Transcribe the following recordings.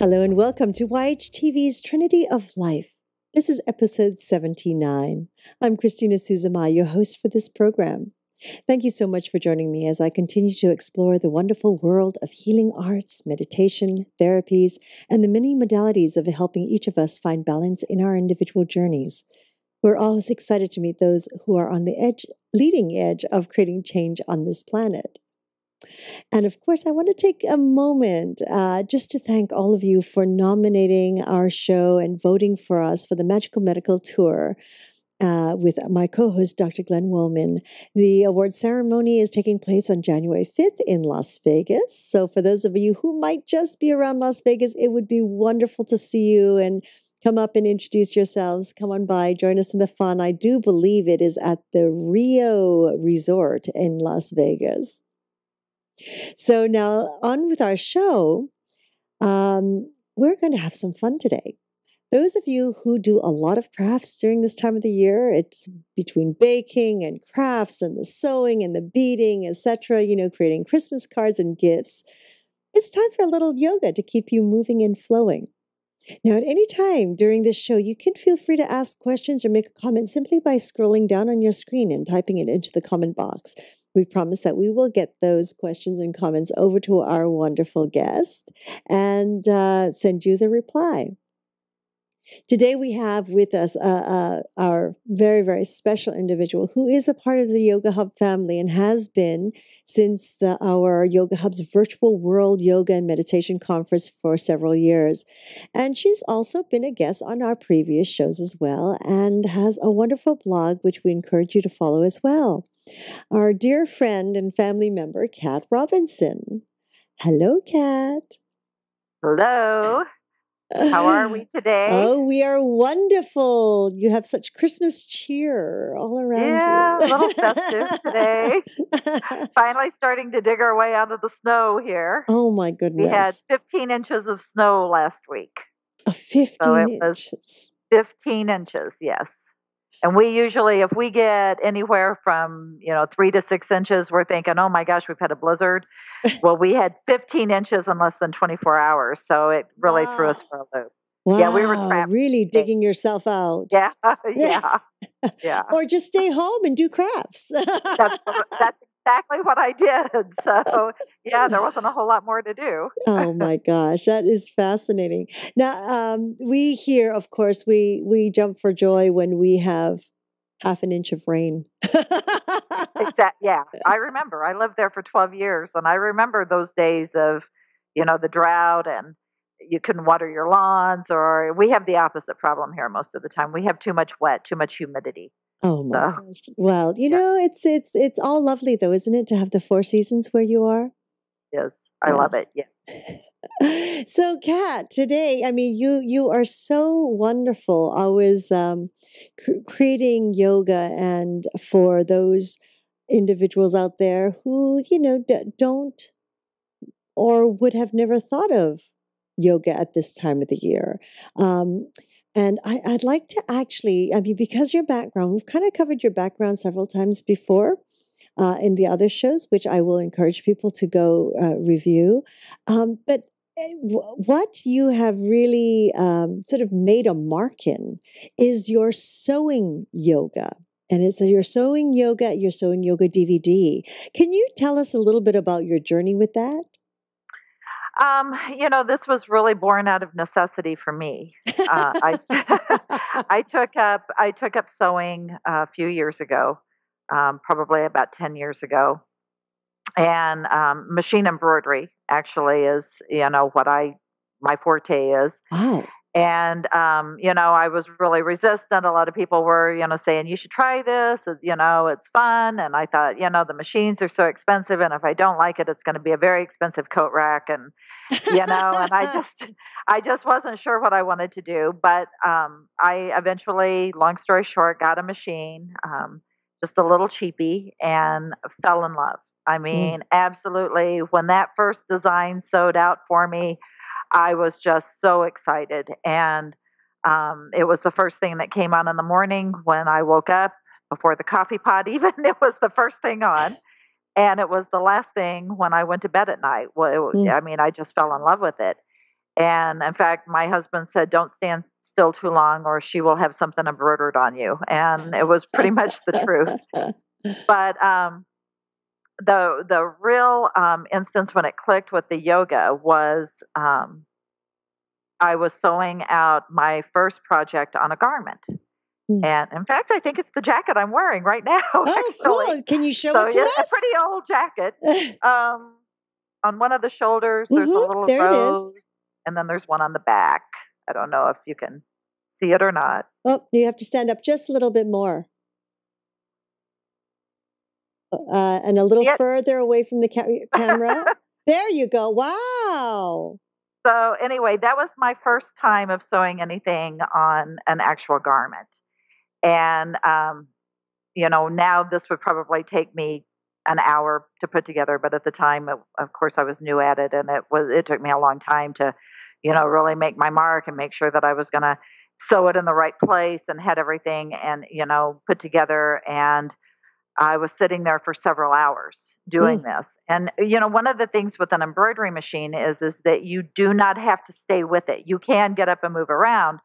Hello and welcome to YHTV's Trinity of Life. This is episode 79. I'm Christina Suzuma, your host for this program. Thank you so much for joining me as I continue to explore the wonderful world of healing arts, meditation, therapies, and the many modalities of helping each of us find balance in our individual journeys. We're always excited to meet those who are on the leading edge of creating change on this planet. And of course, I want to take a moment just to thank all of you for nominating our show and voting for us for the Magical Medical Tour with my co-host, Dr. Glenn Woolman. The award ceremony is taking place on January 5th in Las Vegas. So for those of you who might just be around Las Vegas, it would be wonderful to see you and come up and introduce yourselves. Come on by, join us in the fun. I do believe it is at the Rio Resort in Las Vegas. So now on with our show, we're going to have some fun today. Those of you who do a lot of crafts during this time of the year, it's between baking and crafts and the sewing and the beading, etc., creating Christmas cards and gifts. It's time for a little yoga to keep you moving and flowing. Now, at any time during this show, you can feel free to ask questions or make a comment simply by scrolling down on your screen and typing it into the comment box. We promise that we will get those questions and comments over to our wonderful guest and send you the reply. Today we have with us our very, very special individual who is a part of the Yoga Hub family and has been since our Yoga Hub's virtual World Yoga and Meditation Conference for several years. And she's also been a guest on our previous shows as well and has a wonderful blog which we encourage you to follow as well. Our dear friend and family member, Kat Robinson. Hello, Kat. Hello. How are we today? Oh, we are wonderful. You have such Christmas cheer all around you. Yeah, a little festive today. Finally starting to dig our way out of the snow here. Oh, my goodness. We had 15 inches of snow last week. 15 inches? 15 inches, yes. And we usually, if we get anywhere from, 3 to 6 inches, we're thinking, oh my gosh, we've had a blizzard. Well, we had 15 inches in less than 24 hours. So it really threw us for a loop. Wow. Yeah, we were trapped. Really digging yourself out. Yeah, yeah. Or just stay home and do crafts. That's exactly what I did. So, yeah, there wasn't a whole lot more to do. Oh my gosh, that is fascinating. Now, we here, of course, we jump for joy when we have half an inch of rain. Exactly. Yeah, I remember. I lived there for 12 years, and I remember those days of, the drought, and you couldn't water your lawns. Or we have the opposite problem here most of the time. We have too much wet, too much humidity. Oh my gosh! Well, it's all lovely though, isn't it, to have the four seasons where you are? Yes, I love it. Yeah. So, Kat, today, I mean, you are so wonderful. I was creating yoga, and for those individuals out there who don't or would have never thought of yoga at this time of the year. And I'd like to actually, because your background, we've kind of covered your background several times before in the other shows, which I will encourage people to go review. But what you have really sort of made a mark in is your sewing yoga. And it's your sewing yoga DVD. Can you tell us a little bit about your journey with that? This was really born out of necessity for me. I took up sewing a few years ago, probably about 10 years ago, and machine embroidery actually is what my forte is. Wow. And, I was really resistant. A lot of people were, saying, you should try this. It's fun. And I thought, the machines are so expensive. And if I don't like it, it's going to be a very expensive coat rack. And, and I just wasn't sure what I wanted to do. But I eventually, long story short, got a machine, just a little cheapy, and fell in love. I mean, absolutely. When that first design sewed out for me, I was just so excited. And it was the first thing that came on in the morning when I woke up, before the coffee pot even. It was the first thing on. And it was the last thing when I went to bed at night. Well, I just fell in love with it. And in fact, my husband said, "Don't stand still too long or she will have something embroidered on you." And it was pretty much the truth. But the real instance when it clicked with the yoga was I was sewing out my first project on a garment. Mm. And in fact, I think it's the jacket I'm wearing right now, Oh, actually. cool. Can you show So it to it's a us? pretty old jacket. On one of the shoulders, there's a Mm-hmm. little There it rose, is. and then there's one on the back. I don't know if you can see it or not. Oh, you have to stand up just a little bit more. And a little See it? further away from the camera. There you go. Wow. So anyway, that was my first time of sewing anything on an actual garment. And now this would probably take me an hour to put together, but at the time, of course, I was new at it, and it took me a long time to, really make my mark and make sure that I was going to sew it in the right place and had everything and put together. And I was sitting there for several hours doing Mm. this. And one of the things with an embroidery machine is that you do not have to stay with it. You can get up and move around,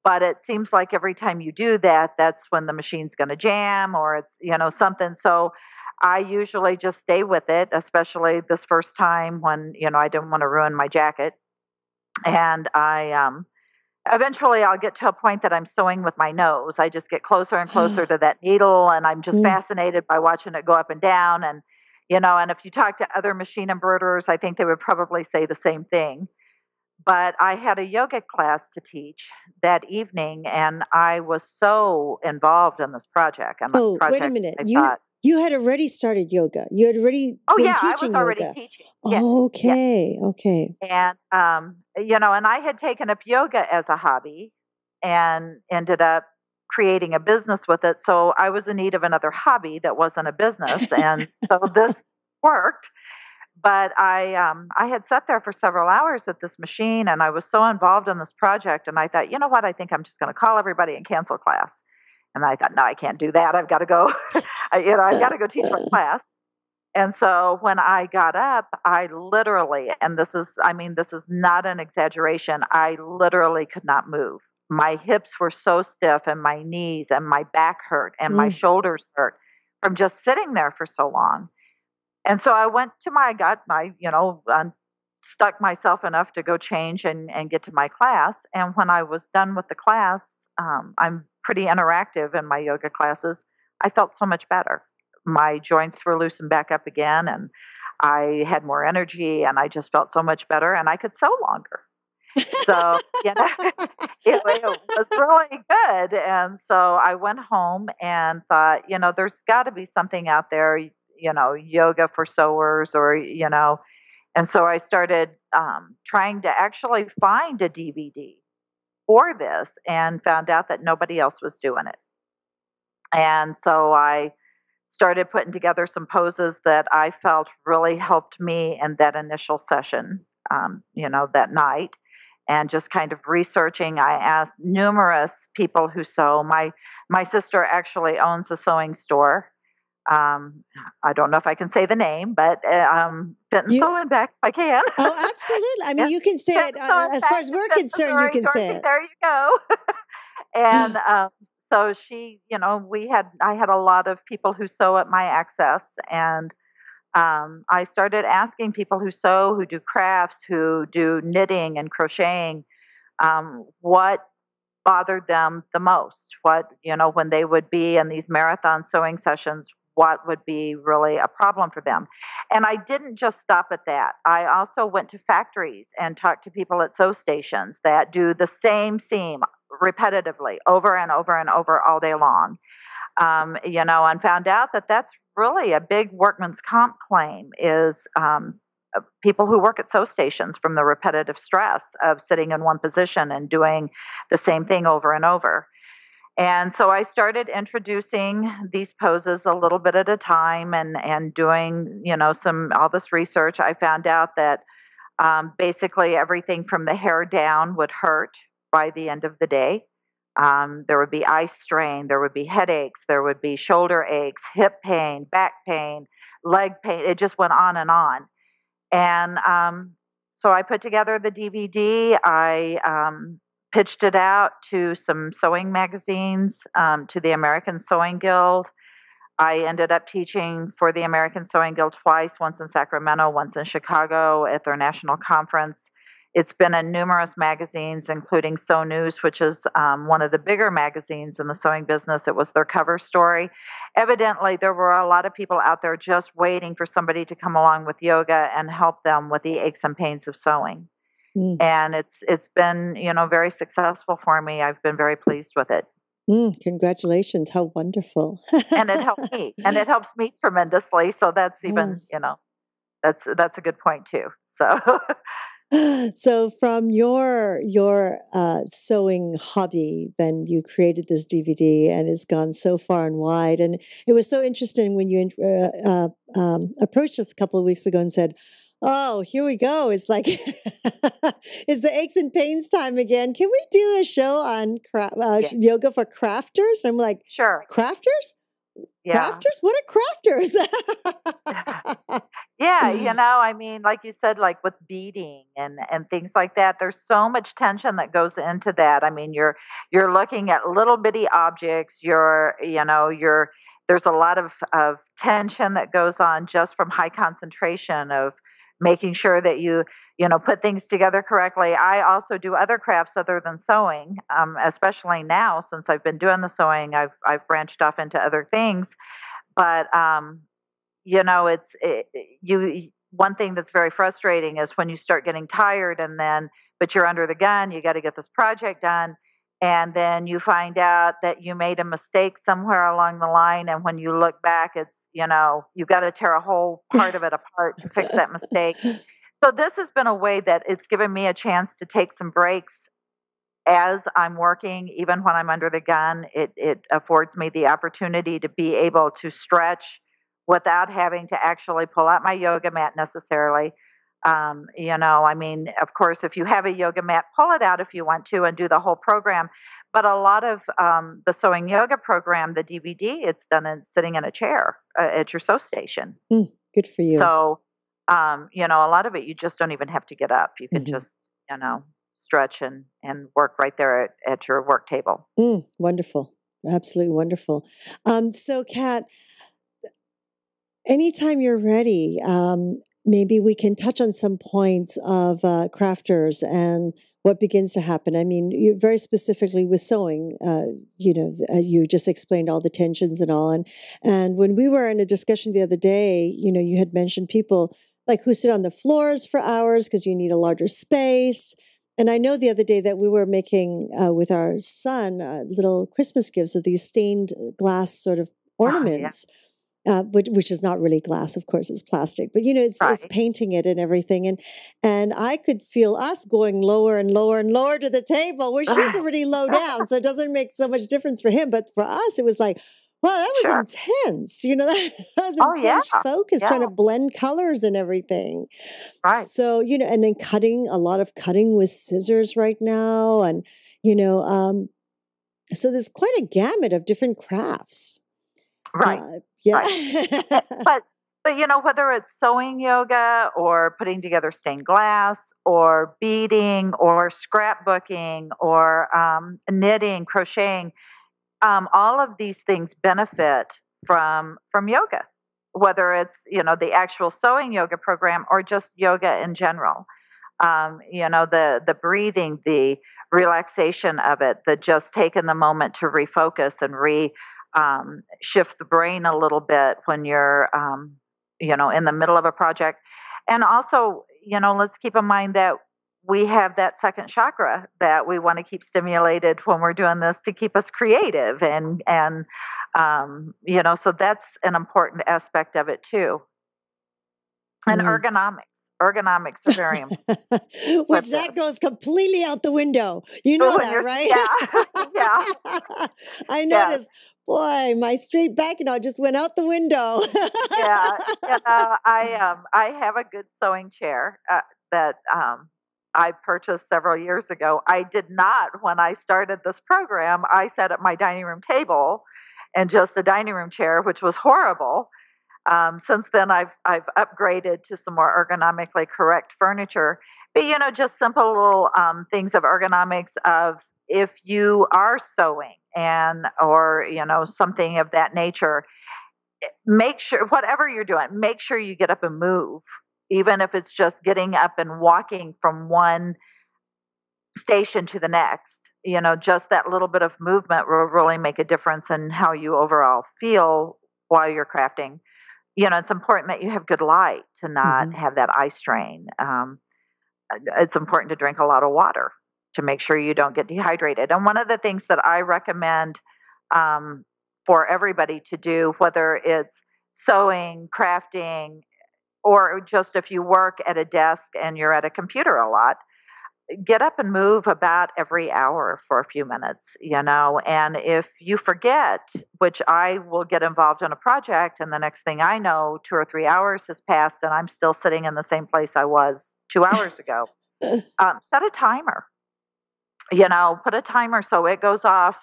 but it seems like every time you do that, that's when the machine's going to jam or it's, something. So I usually just stay with it, especially this first time when, I didn't want to ruin my jacket. And eventually I'll get to a point that I'm sewing with my nose. I just get closer and closer to that needle and I'm just Mm. fascinated by watching it go up and down. And, and if you talk to other machine embroiderers, I think they would probably say the same thing. But I had a yoga class to teach that evening, and I was so involved in this project. And the Oh, wait a project, minute. I You thought, you had already started yoga. You had already oh been yeah, I was teaching already yoga. teaching. Yes, yes. Okay. Okay. And and I had taken up yoga as a hobby, and ended up creating a business with it. So I was in need of another hobby that wasn't a business, and so this worked. But I had sat there for several hours at this machine, and I was so involved in this project. And I thought, you know what? I think I'm just going to call everybody and cancel class. And I thought, no, I can't do that. I've got to go. I've got to go teach my class. And so when I got up, I literally, and this is not an exaggeration, I literally could not move. My hips were so stiff, and my knees and my back hurt, and my Mm. shoulders hurt from just sitting there for so long. And so I went to stuck myself enough to go change and get to my class. And when I was done with the class, I'm pretty interactive in my yoga classes. I felt so much better. My joints were loosened back up again, and I had more energy, and I just felt so much better, and I could sew longer. So, it was really good. And so I went home and thought, there's got to be something out there, yoga for sewers and so I started trying to actually find a DVD for this and found out that nobody else was doing it. And so I started putting together some poses that I felt really helped me in that initial session, that night. And just kind of researching, I asked numerous people who sew. My sister actually owns a sewing store. I don't know if I can say the name, but Fit and You Sew and Back, if I can. Oh, absolutely. I mean, Yeah, you can say Fit it. and Sew and As far Back as in we're Fit, concerned, you Missouri, can say Georgia. it. There you go. And so I had a lot of people who sew at my access, and I started asking people who sew, who do crafts, who do knitting and crocheting, what bothered them the most. What, when they would be in these marathon sewing sessions, what would be really a problem for them. And I didn't just stop at that. I also went to factories and talked to people at sew stations that do the same seam repetitively over and over and over all day long. And found out that that's really a big workman's comp claim is people who work at sew stations from the repetitive stress of sitting in one position and doing the same thing over and over. And so I started introducing these poses a little bit at a time and doing, some all this research. I found out that basically everything from the hair down would hurt by the end of the day. There would be eye strain, there would be headaches, there would be shoulder aches, hip pain, back pain, leg pain. It just went on and on. And so I put together the DVD. I pitched it out to some sewing magazines, to the American Sewing Guild. I ended up teaching for the American Sewing Guild twice, once in Sacramento, once in Chicago at their national conference. It's been in numerous magazines, including Sew News, which is one of the bigger magazines in the sewing business. It was their cover story. Evidently, there were a lot of people out there just waiting for somebody to come along with yoga and help them with the aches and pains of sewing. And it's been, very successful for me. I've been very pleased with it. Congratulations. How wonderful. And it helped me. And it helps me tremendously. So that's even, that's a good point too. So So from your sewing hobby, then you created this DVD, and it's gone so far and wide. And it was so interesting when you approached us a couple of weeks ago and said, "Oh, here we go. It's like it's the aches and pains time again. Can we do a show on yoga for crafters?" And I'm like, "Sure, crafters." Yeah. Crafters? What are crafters? Yeah, I mean, like you said, like with beading and things like that, there's so much tension that goes into that. I mean, you're looking at little bitty objects. There's a lot of tension that goes on just from high concentration of making sure that you put things together correctly. I also do other crafts other than sewing, especially now since I've been doing the sewing. I've branched off into other things, but one thing that's very frustrating is when you start getting tired but you're under the gun. You got to get this project done. And then you find out that you made a mistake somewhere along the line. And when you look back, it's, you've got to tear a whole part of it apart to fix that mistake. So this has been a way that it's given me a chance to take some breaks as I'm working, even when I'm under the gun. It affords me the opportunity to be able to stretch without having to actually pull out my yoga mat necessarily. I mean, of course, if you have a yoga mat, pull it out if you want to and do the whole program. But a lot of the sewing yoga program, the DVD, it's done sitting in a chair at your sew station. Good for you. So, a lot of it, you just don't even have to get up. You can just, stretch and work right there at your work table. Wonderful. Absolutely wonderful. So, Kat, anytime you're ready, maybe we can touch on some points of crafters and what begins to happen. I mean, you very specifically with sewing, you just explained all the tensions and all. And when we were in a discussion the other day, you had mentioned people like who sit on the floors for hours because you need a larger space. And I know the other day that we were making with our son little Christmas gifts of these stained glass sort of ornaments. Oh, yeah. Which is not really glass, of course, it's plastic, but it's painting it and everything. And I could feel us going lower and lower and lower to the table where she's already low down. So it doesn't make so much difference for him. But for us, it was like, wow, that was intense. That was intense focus, trying to blend colors and everything. Right. So, and then a lot of cutting with scissors right now. And, so there's quite a gamut of different crafts. Right. Yeah. Right. but whether it's sewing yoga or putting together stained glass or beading or scrapbooking or knitting, crocheting, all of these things benefit from yoga, whether it's, the actual sewing yoga program or just yoga in general. The breathing, the relaxation of it, the just taking the moment to refocus and shift the brain a little bit when you're, in the middle of a project. And also, let's keep in mind that we have that second chakra that we want to keep stimulated when we're doing this to keep us creative. And so that's an important aspect of it too. And ergonomics. Ergonomics are very important. Which that goes completely out the window. You know that, right? Yeah. I noticed, boy, my straight back just went out the window. I have a good sewing chair that I purchased several years ago. I did not, when I started this program, I sat at my dining room table and just a dining room chair, which was horrible. Since then, I've upgraded to some more ergonomically correct furniture. But, just simple little things of ergonomics of if you are sewing and, or, something of that nature, make sure, whatever you're doing, make sure you get up and move. Even if it's just getting up and walking from one station to the next, just that little bit of movement will really make a difference in how you overall feel while you're crafting. It's important that you have good light to not Hmm. have that eye strain. It's important to drink a lot of water to make sure you don't get dehydrated. And one of the things that I recommend um, for everybody to do, whether it's sewing, crafting, or just if you work at a desk and you're at a computer a lot, get up and move about every hour for a few minutes, and if you forget, which I will get involved in a project and the next thing I know 2 or 3 hours has passed and I'm still sitting in the same place I was 2 hours ago. Set a timer, put a timer so it goes off,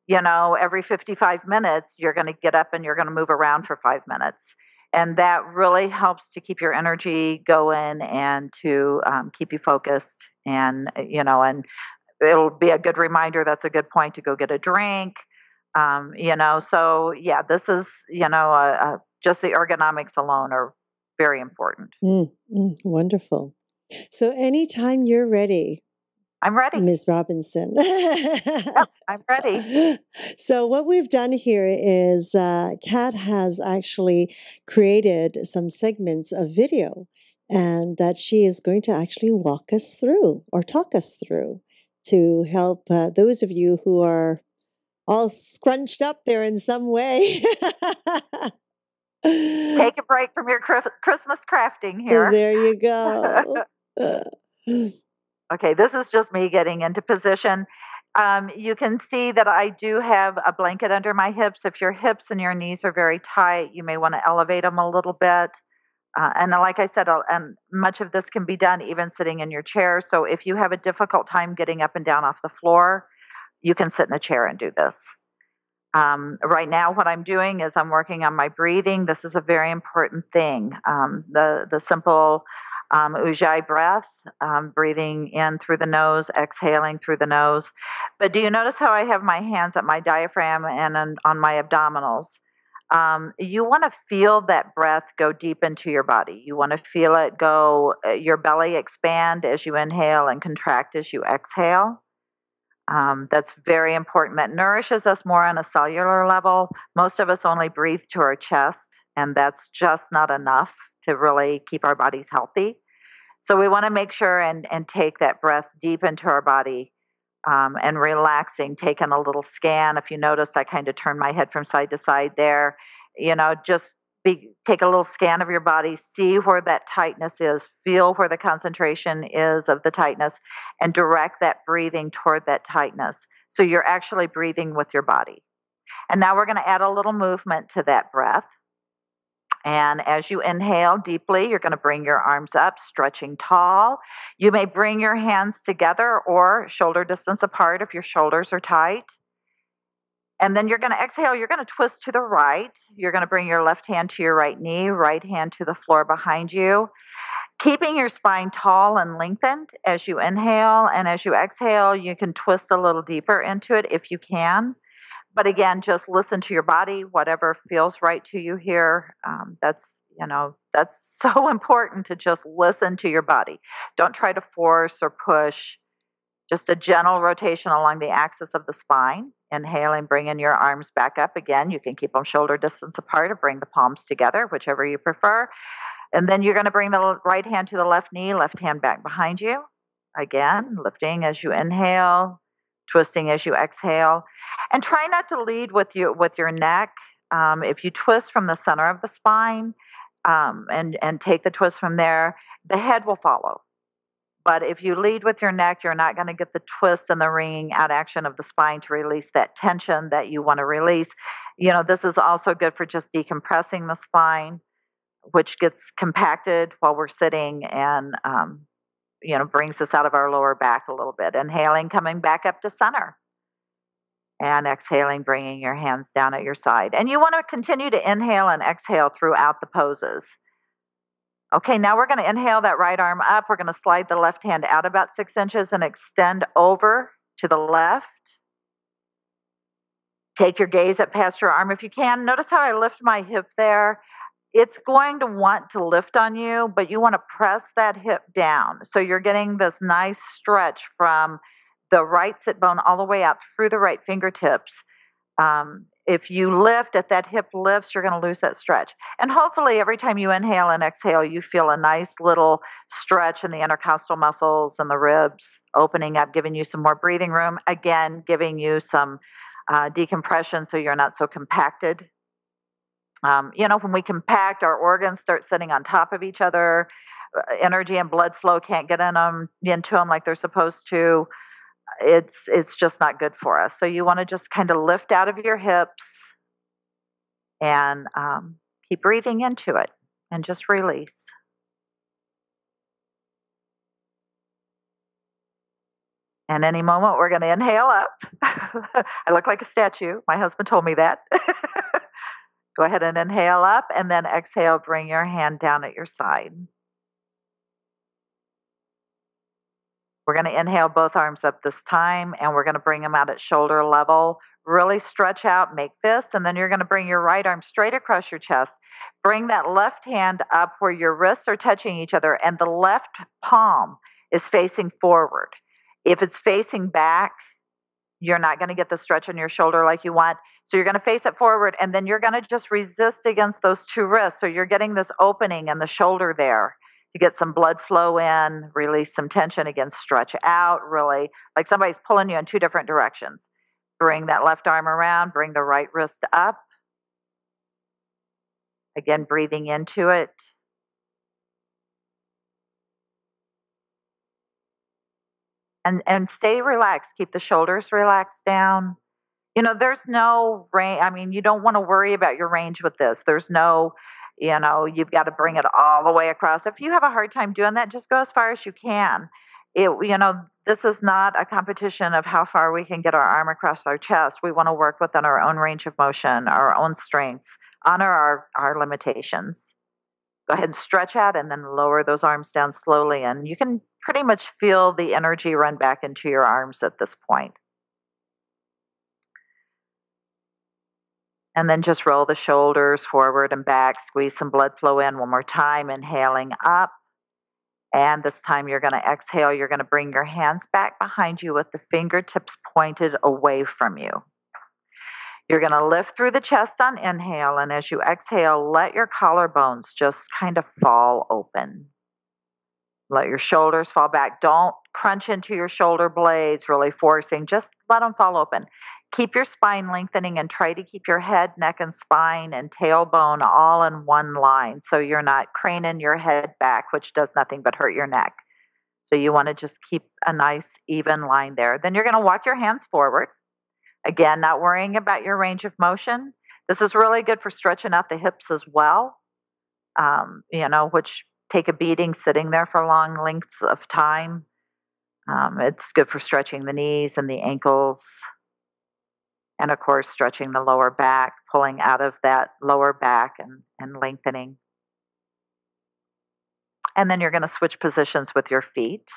every 55 minutes. You're going to get up and you're going to move around for 5 minutes. And that really helps to keep your energy going and to keep you focused. And it'll be a good reminder. That's a good point to go get a drink. So yeah, this is, just the ergonomics alone are very important. Wonderful. So anytime you're ready, I'm ready. Ms. Robinson. Yep, I'm ready. So what we've done here is Kat has actually created some segments of video and that she is going to actually walk us through or talk us through to help those of you who are all scrunched up there in some way. Take a break from your Christmas crafting here. There you go. Okay, this is just me getting into position. You can see that I do have a blanket under my hips. If your hips and your knees are very tight, you may want to elevate them a little bit. And like I said, and much of this can be done even sitting in your chair. So if you have a difficult time getting up and down off the floor, you can sit in a chair and do this. Right now, what I'm doing is I'm working on my breathing. This is a very important thing. The simple ujjayi breath, breathing in through the nose, exhaling through the nose. But do you notice how I have my hands at my diaphragm and on my abdominals? You want to feel that breath go deep into your body. You want to feel it go, your belly expand as you inhale and contract as you exhale. That's very important. That nourishes us more on a cellular level. Most of us only breathe to our chest, and that's just not enough to really keep our bodies healthy. So we want to make sure and take that breath deep into our body and relaxing, taking a little scan. If you noticed, I kind of turned my head from side to side there. Just take a little scan of your body, see where that tightness is, feel where the concentration is of the tightness, and direct that breathing toward that tightness. So you're actually breathing with your body. And now we're going to add a little movement to that breath. And as you inhale deeply, you're going to bring your arms up, stretching tall. You may bring your hands together or shoulder distance apart if your shoulders are tight. And then you're going to exhale. You're going to twist to the right. You're going to bring your left hand to your right knee, right hand to the floor behind you. Keeping your spine tall and lengthened as you inhale. And as you exhale, you can twist a little deeper into it if you can. But again, just listen to your body, whatever feels right to you here. That's so important to just listen to your body. Don't try to force or push. Just a gentle rotation along the axis of the spine. Inhaling, bringing your arms back up again. You can keep them shoulder distance apart or bring the palms together, whichever you prefer. And then you're going to bring the right hand to the left knee, left hand back behind you. Again, lifting as you inhale, twisting as you exhale. And try not to lead with your neck. If you twist from the center of the spine and take the twist from there, the head will follow. But if you lead with your neck, you're not going to get the twist and the wringing out action of the spine to release that tension that you want to release. This is also good for just decompressing the spine, which gets compacted while we're sitting and, brings us out of our lower back a little bit. Inhaling, coming back up to center. And exhaling, bringing your hands down at your side. And you want to continue to inhale and exhale throughout the poses. Okay, now we're going to inhale that right arm up. We're going to slide the left hand out about 6 inches and extend over to the left. Take your gaze up past your arm if you can. Notice how I lift my hip there. It's going to want to lift on you, but you want to press that hip down. So you're getting this nice stretch from the right sit bone all the way out through the right fingertips. If you lift, if that hip lifts, you're going to lose that stretch. And hopefully, every time you inhale and exhale, you feel a nice little stretch in the intercostal muscles and the ribs opening up, giving you some more breathing room. Again, giving you some decompression so you're not so compacted. When we compact, our organs start sitting on top of each other. Energy and blood flow can't get into them like they're supposed to. It's just not good for us. So you want to just kind of lift out of your hips and keep breathing into it and just release. And any moment, we're going to inhale up. I look like a statue. My husband told me that. Go ahead and inhale up, and then exhale, bring your hand down at your side. We're going to inhale both arms up this time, and we're going to bring them out at shoulder level. Really stretch out, make fists, and then you're going to bring your right arm straight across your chest. Bring that left hand up where your wrists are touching each other, and the left palm is facing forward. If it's facing back, you're not going to get the stretch on your shoulder like you want. So you're going to face it forward, and then you're going to just resist against those two wrists. So you're getting this opening in the shoulder there to get some blood flow in, release some tension. Again, stretch out, really, like somebody's pulling you in two different directions. Bring that left arm around, bring the right wrist up. Again, breathing into it. And stay relaxed. Keep the shoulders relaxed down. There's no range. I mean, you don't want to worry about your range with this. There's no, you've got to bring it all the way across. If you have a hard time doing that, just go as far as you can. This is not a competition of how far we can get our arm across our chest. We want to work within our own range of motion, our own strengths, honor our limitations. Go ahead and stretch out and then lower those arms down slowly. And you can pretty much feel the energy run back into your arms at this point. And then just roll the shoulders forward and back, squeeze some blood flow in one more time, inhaling up. And this time you're going to exhale. You're going to bring your hands back behind you with the fingertips pointed away from you. You're going to lift through the chest on inhale. And as you exhale, let your collarbones just kind of fall open. Let your shoulders fall back. Don't crunch into your shoulder blades, really forcing. Just let them fall open. Keep your spine lengthening and try to keep your head, neck, and spine and tailbone all in one line so you're not craning your head back, which does nothing but hurt your neck. So you want to just keep a nice even line there. Then you're going to walk your hands forward. Again, not worrying about your range of motion. This is really good for stretching out the hips as well, which take a beating sitting there for long lengths of time. It's good for stretching the knees and the ankles. And of course, stretching the lower back, pulling out of that lower back and lengthening. And then you're going to switch positions with your feet.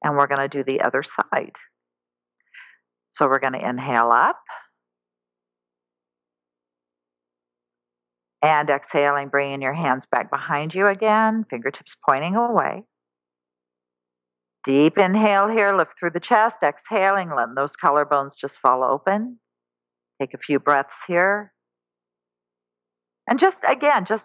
And we're going to do the other side. So we're going to inhale up. And exhaling, bringing your hands back behind you again, fingertips pointing away. Deep inhale here, lift through the chest, exhaling, letting those collarbones just fall open. Take a few breaths here. And just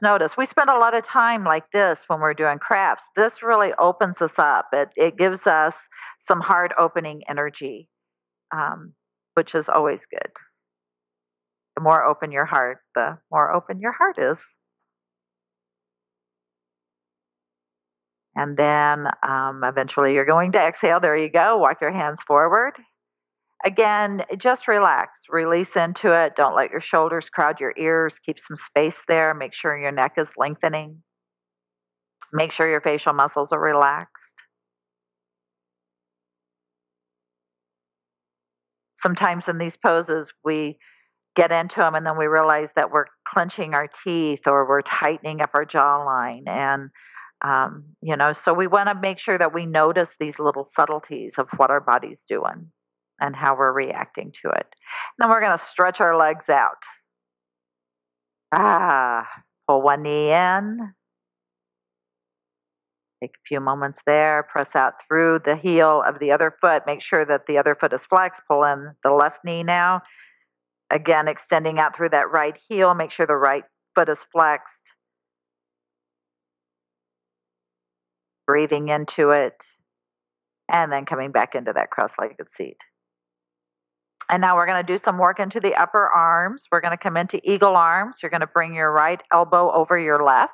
notice, we spend a lot of time like this when we're doing crafts. This really opens us up. It gives us some heart opening energy, which is always good. The more open your heart, the more open your heart is. And then eventually you're going to exhale. There you go. Walk your hands forward. Again, just relax. Release into it. Don't let your shoulders crowd your ears. Keep some space there. Make sure your neck is lengthening. Make sure your facial muscles are relaxed. Sometimes in these poses, we get into them and then we realize that we're clenching our teeth or we're tightening up our jawline. And, so we want to make sure that we notice these little subtleties of what our body's doing and how we're reacting to it. Then we're going to stretch our legs out. Pull one knee in. Take a few moments there. Press out through the heel of the other foot. Make sure that the other foot is flexed. Pull in the left knee now. Again, extending out through that right heel. Make sure the right foot is flexed. Breathing into it. And then coming back into that cross-legged seat. And now we're going to do some work into the upper arms. We're going to come into eagle arms. You're going to bring your right elbow over your left.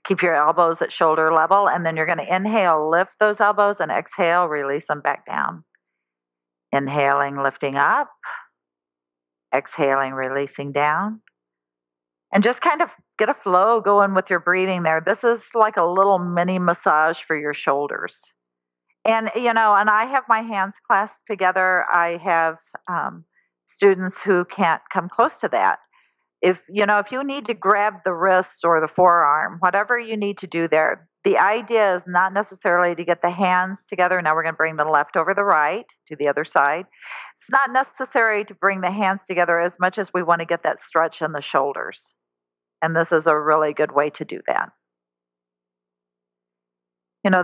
Keep your elbows at shoulder level. And then you're going to inhale, lift those elbows, and exhale, release them back down. Inhaling, lifting up. Exhaling, releasing down. And just kind of get a flow going with your breathing there. This is like a little mini massage for your shoulders. And, and I have my hands clasped together. I have students who can't come close to that. If you need to grab the wrist or the forearm, whatever you need to do there, the idea is not necessarily to get the hands together. Now we're going to bring the left over the right to the other side. It's not necessary to bring the hands together as much as we want to get that stretch in the shoulders. And this is a really good way to do that.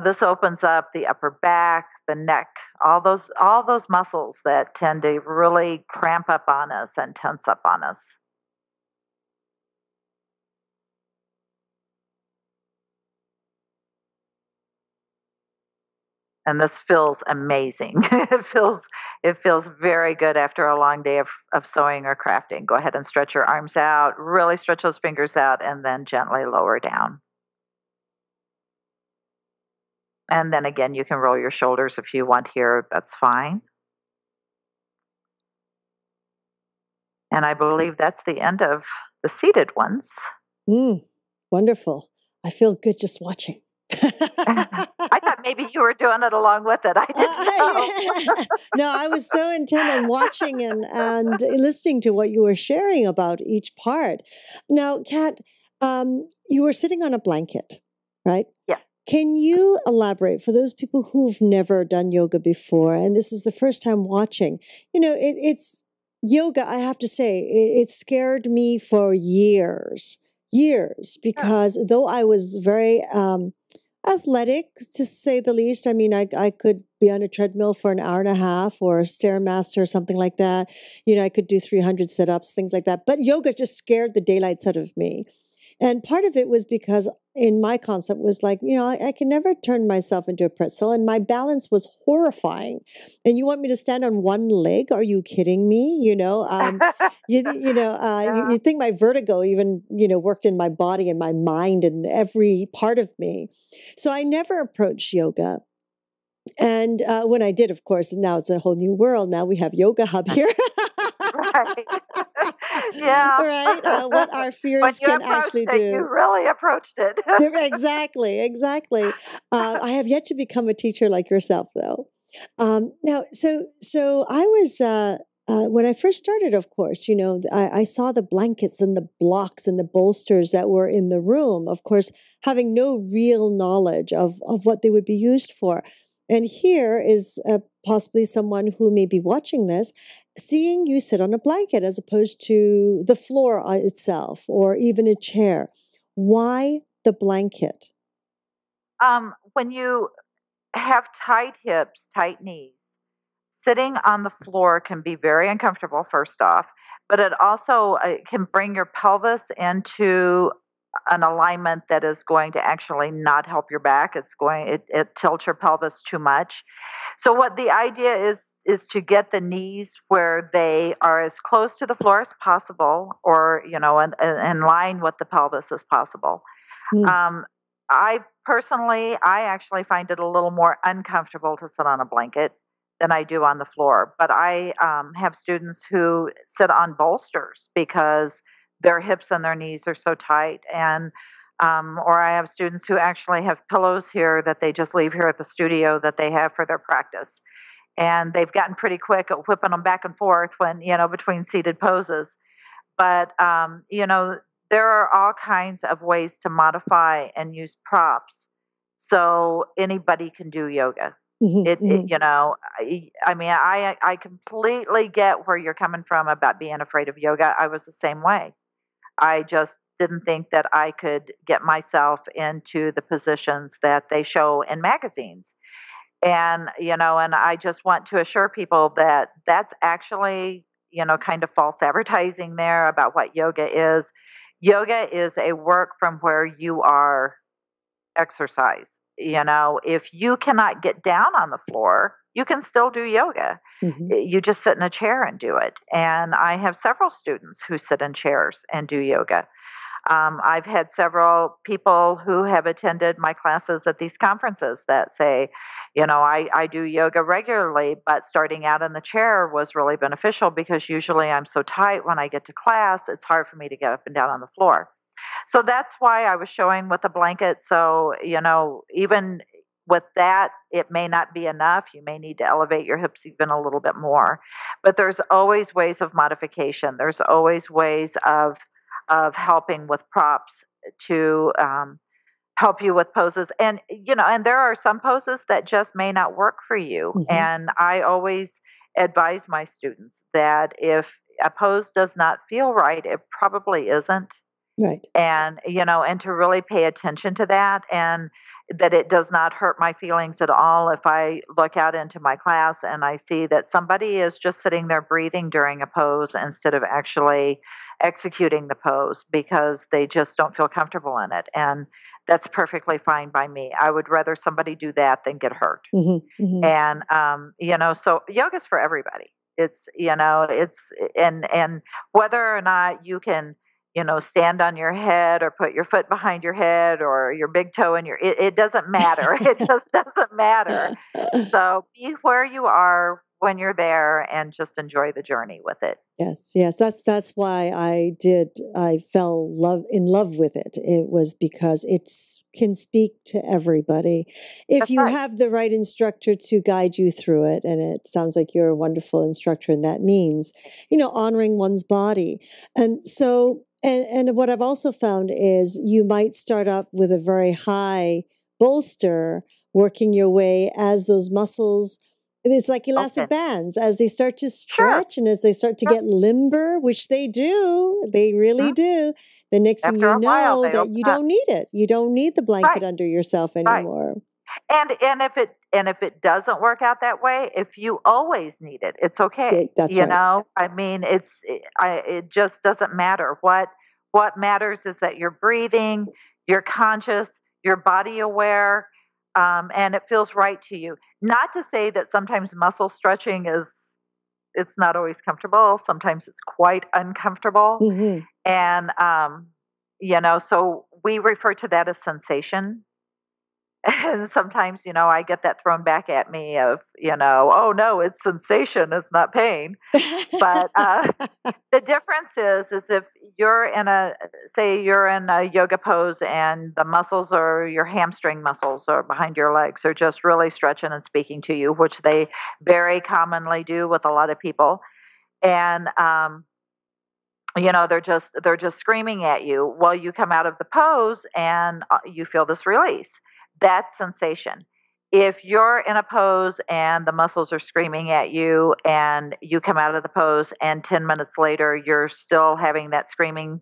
This opens up the upper back, the neck, all those muscles that tend to really cramp up on us and tense up on us. And this feels amazing. It feels very good after a long day of sewing or crafting. Go ahead and stretch your arms out, really stretch those fingers out, and then gently lower down. And then again, you can roll your shoulders if you want here. That's fine. And I believe that's the end of the seated ones. Wonderful. I feel good just watching. I thought maybe you were doing it along with it. I didn't know. No, I was so intent on watching and listening to what you were sharing about each part. Now, Kat, you were sitting on a blanket, right? Yes. Can you elaborate for those people who've never done yoga before, and this is the first time watching? It's yoga, I have to say, it scared me for years, because though I was very athletic, to say the least. I mean, I could be on a treadmill for an hour and a half or a Stairmaster or something like that. I could do 300 sit-ups, things like that. But yoga just scared the daylights out of me. And part of it was because in my concept was like, I can never turn myself into a pretzel, and my balance was horrifying. And you want me to stand on one leg? Are you kidding me? You think my vertigo even, worked in my body and my mind and every part of me. So I never approached yoga. And when I did, of course, now it's a whole new world. Now we have Yoga Hub here. Right. Yeah. Right. What our fears can actually do. You really approached it. Exactly. I have yet to become a teacher like yourself, though. Now, so I was, when I first started, of course, I saw the blankets and the blocks and the bolsters that were in the room, of course, having no real knowledge of what they would be used for. And here is possibly someone who may be watching this, seeing you sit on a blanket as opposed to the floor itself or even a chair. Why the blanket? When you have tight hips, tight knees, sitting on the floor can be very uncomfortable, first off, but it also can bring your pelvis into an alignment that is going to actually not help your back. It tilts your pelvis too much. So what the idea is to get the knees where they are as close to the floor as possible, or in line with the pelvis as possible. I actually find it a little more uncomfortable to sit on a blanket than I do on the floor. But I have students who sit on bolsters because their hips and their knees are so tight. And or I have students who actually have pillows here that they just leave here at the studio that they have for their practice. And they've gotten pretty quick at whipping them back and forth when, between seated poses. But, there are all kinds of ways to modify and use props so anybody can do yoga. Mm-hmm. I mean, I completely get where you're coming from about being afraid of yoga. I was the same way. I just didn't think that I could get myself into the positions that they show in magazines. And I just want to assure people that that's actually, kind of false advertising there about what yoga is. Yoga is a work from where you are exercise. If you cannot get down on the floor, you can still do yoga. Mm-hmm. You just sit in a chair and do it. And I have several students who sit in chairs and do yoga. I've had several people who have attended my classes at these conferences that say, I do yoga regularly, but starting out in the chair was really beneficial because usually I'm so tight when I get to class, it's hard for me to get up and down on the floor. So that's why I was showing with a blanket. So, even with that, it may not be enough. You may need to elevate your hips even a little bit more. But there's always ways of modification. There's always ways of helping with props to help you with poses. And there are some poses that just may not work for you. Mm-hmm. And I always advise my students that if a pose does not feel right, it probably isn't. Right. And to really pay attention to that, and that it does not hurt my feelings at all if I look out into my class and I see that somebody is just sitting there breathing during a pose instead of actually executing the pose because they just don't feel comfortable in it. And that's perfectly fine by me. I would rather somebody do that than get hurt. Mm-hmm. Mm-hmm. And so yoga's for everybody. And whether or not you can, stand on your head or put your foot behind your head or your big toe in it doesn't matter. It just doesn't matter. So be where you are when you're there and just enjoy the journey with it. Yes. That's why I fell in love with it. It was because it can speak to everybody. If That's you right. have the right instructor to guide you through it, and it sounds like you're a wonderful instructor, and that means, honoring one's body. And so, and what I've also found is you might start up with a very high bolster, working your way as those muscles. It's like elastic Open. bands as they start to Sure. stretch and as they start to Sure. get limber, which they do, they really Mhm. do. The next thing After you a while, know they that open you up. don't need it. You don't need the blanket Right. under yourself Right. anymore. And if it doesn't work out that way, if you always need it, it's Yeah, okay. that's right. I mean, it just doesn't matter. What matters is that you're breathing, you're conscious, you're body aware, and it feels right to you. Not to say that sometimes muscle stretching it's not always comfortable. Sometimes it's quite uncomfortable, Mm-hmm. and so we refer to that as sensation. And sometimes, I get that thrown back at me of, oh no, it's sensation, it's not pain. But the difference is if you're say you're in a yoga pose and the muscles or your hamstring muscles or behind your legs are just really stretching and speaking to you, which they very commonly do with a lot of people. And, they're just screaming at you. Well, you come out of the pose and you feel this release. That's sensation. If you're in a pose and the muscles are screaming at you and you come out of the pose and 10 minutes later you're still having that screaming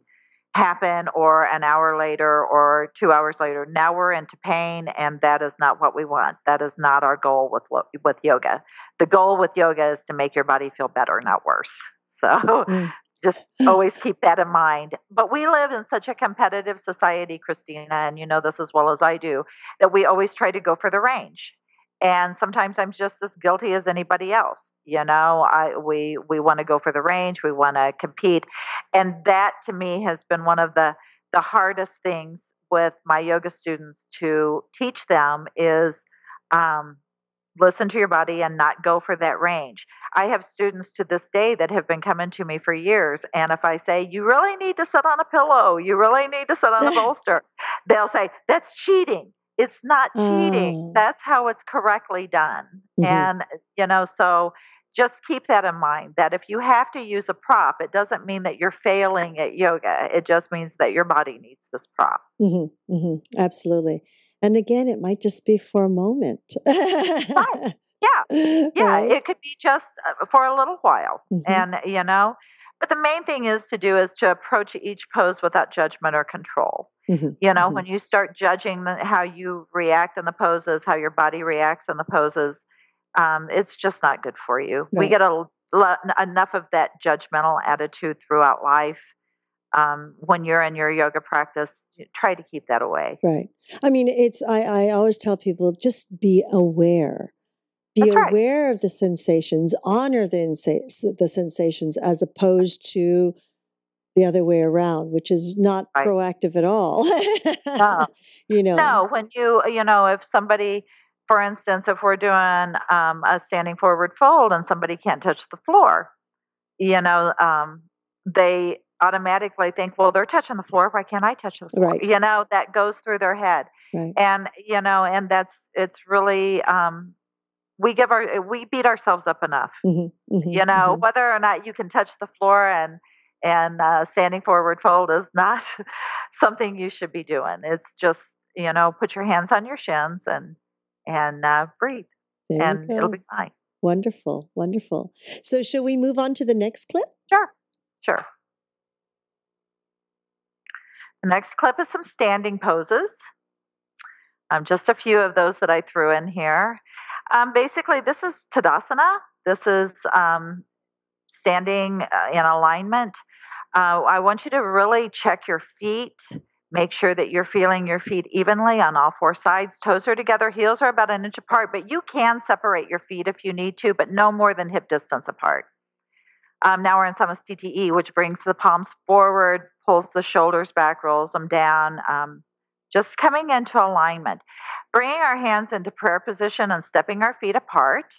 happen, or an hour later or 2 hours later, now we're into pain, and that is not what we want. That is not our goal with yoga. The goal with yoga is to make your body feel better, not worse. So Mm. just always keep that in mind. But we live in such a competitive society, Christina, and you know this as well as I do, that we always try to go for the range. And sometimes I'm just as guilty as anybody else. We want to go for the range, we want to compete. And that to me has been one of the hardest things with my yoga students to teach them is um, listen to your body and not go for that range. I have students to this day that have been coming to me for years. And if I say, you really need to sit on a pillow, you really need to sit on a bolster, they'll say, that's cheating. It's not cheating. Oh. That's how it's correctly done. Mm-hmm. And, so just keep that in mind, that if you have to use a prop, it doesn't mean that you're failing at yoga. It just means that your body needs this prop. Absolutely. And again, it might just be for a moment. Right. Yeah. Yeah. Right? It could be just for a little while. Hmm. And, but the main thing is to approach each pose without judgment or control. Hmm. When you start judging how you react in the poses, how your body reacts in the poses, it's just not good for you. We Right. get enough of that judgmental attitude throughout life. When you're in your yoga practice, try to keep that away. Right. I mean, I always tell people just be aware. Be That's right. aware of the sensations, honor the sensations as opposed to the other way around, which is not Right. proactive at all. No. You know, No, when if somebody, for instance, if we're doing a standing forward fold and somebody can't touch the floor, you know, they automatically think, well, they're touching the floor. Why can't I touch the floor? right, That goes through their head. right. And, it's really, we beat ourselves up enough, Hmm. Hmm. Hmm. whether or not you can touch the floor, and standing forward fold is not something you should be doing. It's just, put your hands on your shins and breathe, There you and it'll go. be fine. Wonderful, wonderful. So, shall we move on to the next clip? Sure, sure. The next clip is some standing poses. Just a few of those that I threw in here. Basically, this is Tadasana. This is standing in alignment. I want you to really check your feet. Make sure that you're feeling your feet evenly on all four sides. Toes are together, heels are about an inch apart, but you can separate your feet if you need to, but no more than hip distance apart. Now we're in Samastiti, which brings the palms forward, pulls the shoulders back, rolls them down, just coming into alignment. Bringing our hands into prayer position and stepping our feet apart.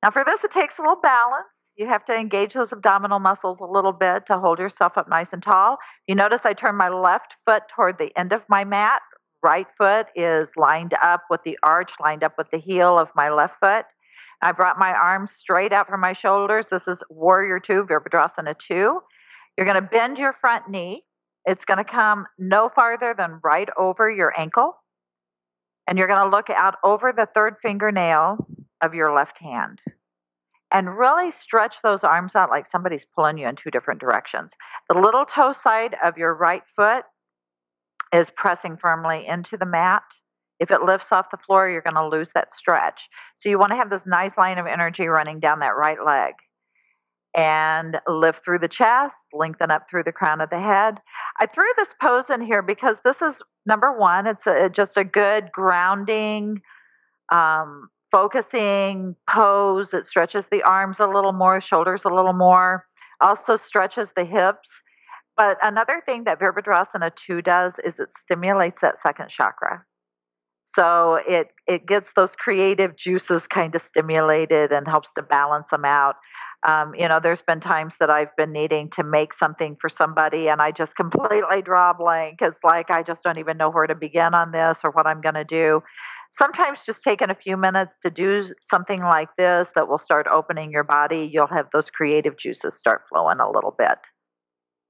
Now, for this, it takes a little balance. You have to engage those abdominal muscles a little bit to hold yourself up nice and tall. You notice I turn my left foot toward the end of my mat. Right foot is lined up with the arch, lined up with the heel of my left foot. I brought my arms straight out from my shoulders. This is Warrior 2, Virabhadrasana 2. You're going to bend your front knee. It's going to come no farther than right over your ankle. And you're going to look out over the third fingernail of your left hand. And really stretch those arms out like somebody's pulling you in two different directions. The little toe side of your right foot is pressing firmly into the mat. If it lifts off the floor, you're going to lose that stretch. So you want to have this nice line of energy running down that right leg. And lift through the chest, lengthen up through the crown of the head. I threw this pose in here because this is, number one, it's just a good grounding, focusing pose. It stretches the arms a little more, shoulders a little more, also stretches the hips. But another thing that Virabhadrasana 2 does is it stimulates that second chakra. So it gets those creative juices kind of stimulated and helps to balance them out. There's been times that I've been needing to make something for somebody and I just completely draw a blank. It's like I just don't even know where to begin on this or what I'm going to do. Sometimes just taking a few minutes to do something like this that will start opening your body, you'll have those creative juices start flowing a little bit.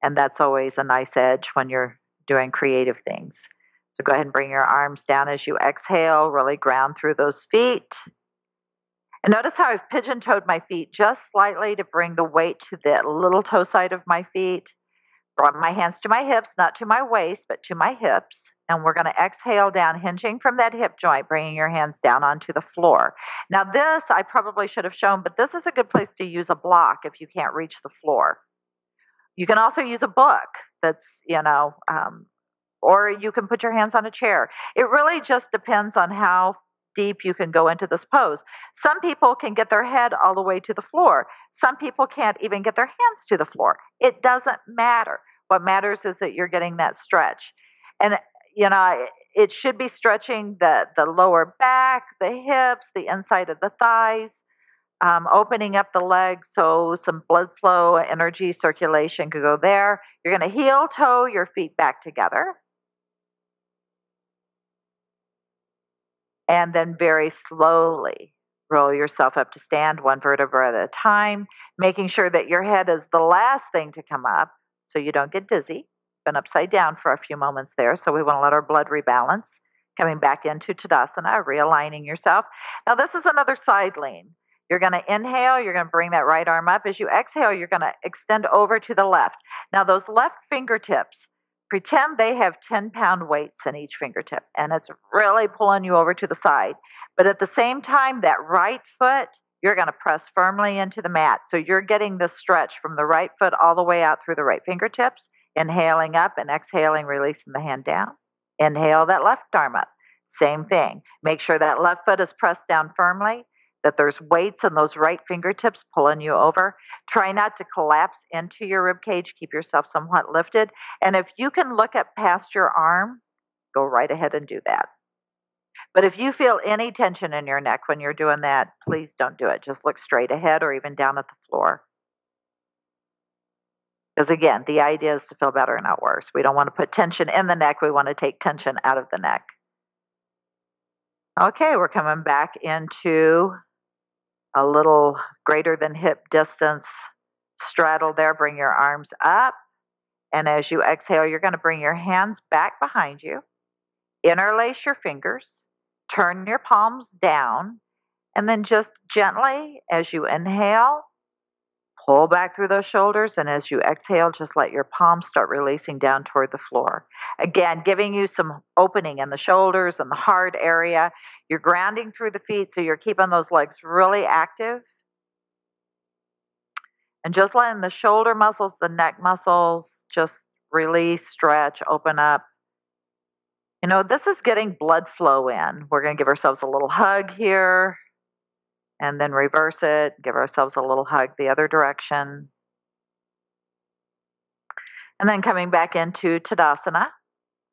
And that's always a nice edge when you're doing creative things. So go ahead and bring your arms down as you exhale, really ground through those feet. And notice how I've pigeon-toed my feet just slightly to bring the weight to the little toe side of my feet. Brought my hands to my hips, not to my waist, but to my hips. And we're going to exhale down, hinging from that hip joint, bringing your hands down onto the floor. Now this I probably should have shown, but this is a good place to use a block if you can't reach the floor. You can also use a book that's, or you can put your hands on a chair. It really just depends on how deep you can go into this pose. Some people can get their head all the way to the floor. Some people can't even get their hands to the floor. It doesn't matter. What matters is that you're getting that stretch. And, it should be stretching the lower back, the hips, the inside of the thighs, opening up the legs so some blood flow, energy, circulation could go there. You're going to heel toe your feet back together. And then very slowly Roll yourself up to stand, one vertebra at a time, making sure that your head is the last thing to come up so you don't get dizzy. Been upside down for a few moments there, so we want to let our blood rebalance. Coming back into Tadasana, realigning yourself. Now, this is another side lean. You're going to inhale, you're going to bring that right arm up. As you exhale, you're going to extend over to the left. Now, those left fingertips, pretend they have 10-pound weights in each fingertip, and it's really pulling you over to the side. But at the same time, that right foot, you're going to press firmly into the mat. So you're getting this stretch from the right foot all the way out through the right fingertips, inhaling up and exhaling, releasing the hand down. Inhale that left arm up. Same thing. Make sure that left foot is pressed down firmly, that there's weights in those right fingertips pulling you over. Try not to collapse into your rib cage. Keep yourself somewhat lifted. And if you can look up past your arm, go right ahead and do that. But if you feel any tension in your neck when you're doing that, please don't do it. Just look straight ahead or even down at the floor. Because again, the idea is to feel better and not worse. We don't want to put tension in the neck. We want to take tension out of the neck. Okay, we're coming back into a little greater than hip distance straddle there. Bring your arms up. And as you exhale, you're going to bring your hands back behind you. Interlace your fingers. Turn your palms down. And then just gently, as you inhale, pull back through those shoulders. And as you exhale, just let your palms start releasing down toward the floor. Again, giving you some opening in the shoulders and the heart area. You're grounding through the feet, so you're keeping those legs really active. And just letting the shoulder muscles, the neck muscles, just release, stretch, open up. You know, this is getting blood flow in. We're going to give ourselves a little hug here and then reverse it. Give ourselves a little hug the other direction. And then coming back into Tadasana,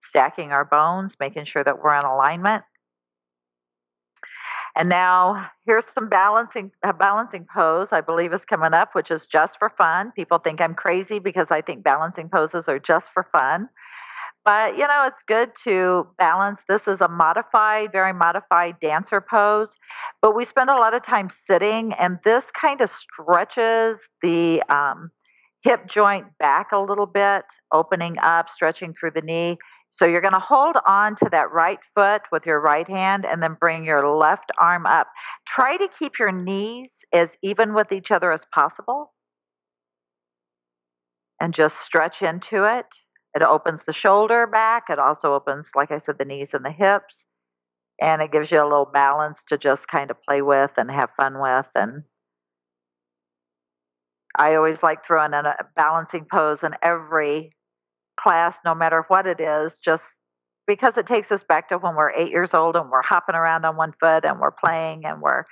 stacking our bones, making sure that we're in alignment. And now here's some balancing pose I believe is coming up, which is just for fun. People think I'm crazy because I think balancing poses are just for fun. But, you know, it's good to balance. This is a modified, very modified dancer pose. But we spend a lot of time sitting, and this kind of stretches the hip joint back a little bit, opening up, stretching through the knee. So you're going to hold on to that right foot with your right hand and then bring your left arm up. Try to keep your knees as even with each other as possible. And just stretch into it. It opens the shoulder back. It also opens, like I said, the knees and the hips. And it gives you a little balance to just kind of play with and have fun with. And I always like throwing in a balancing pose in every class, no matter what it is, just because it takes us back to when we're 8 years old and we're hopping around on one foot and we're playing and we're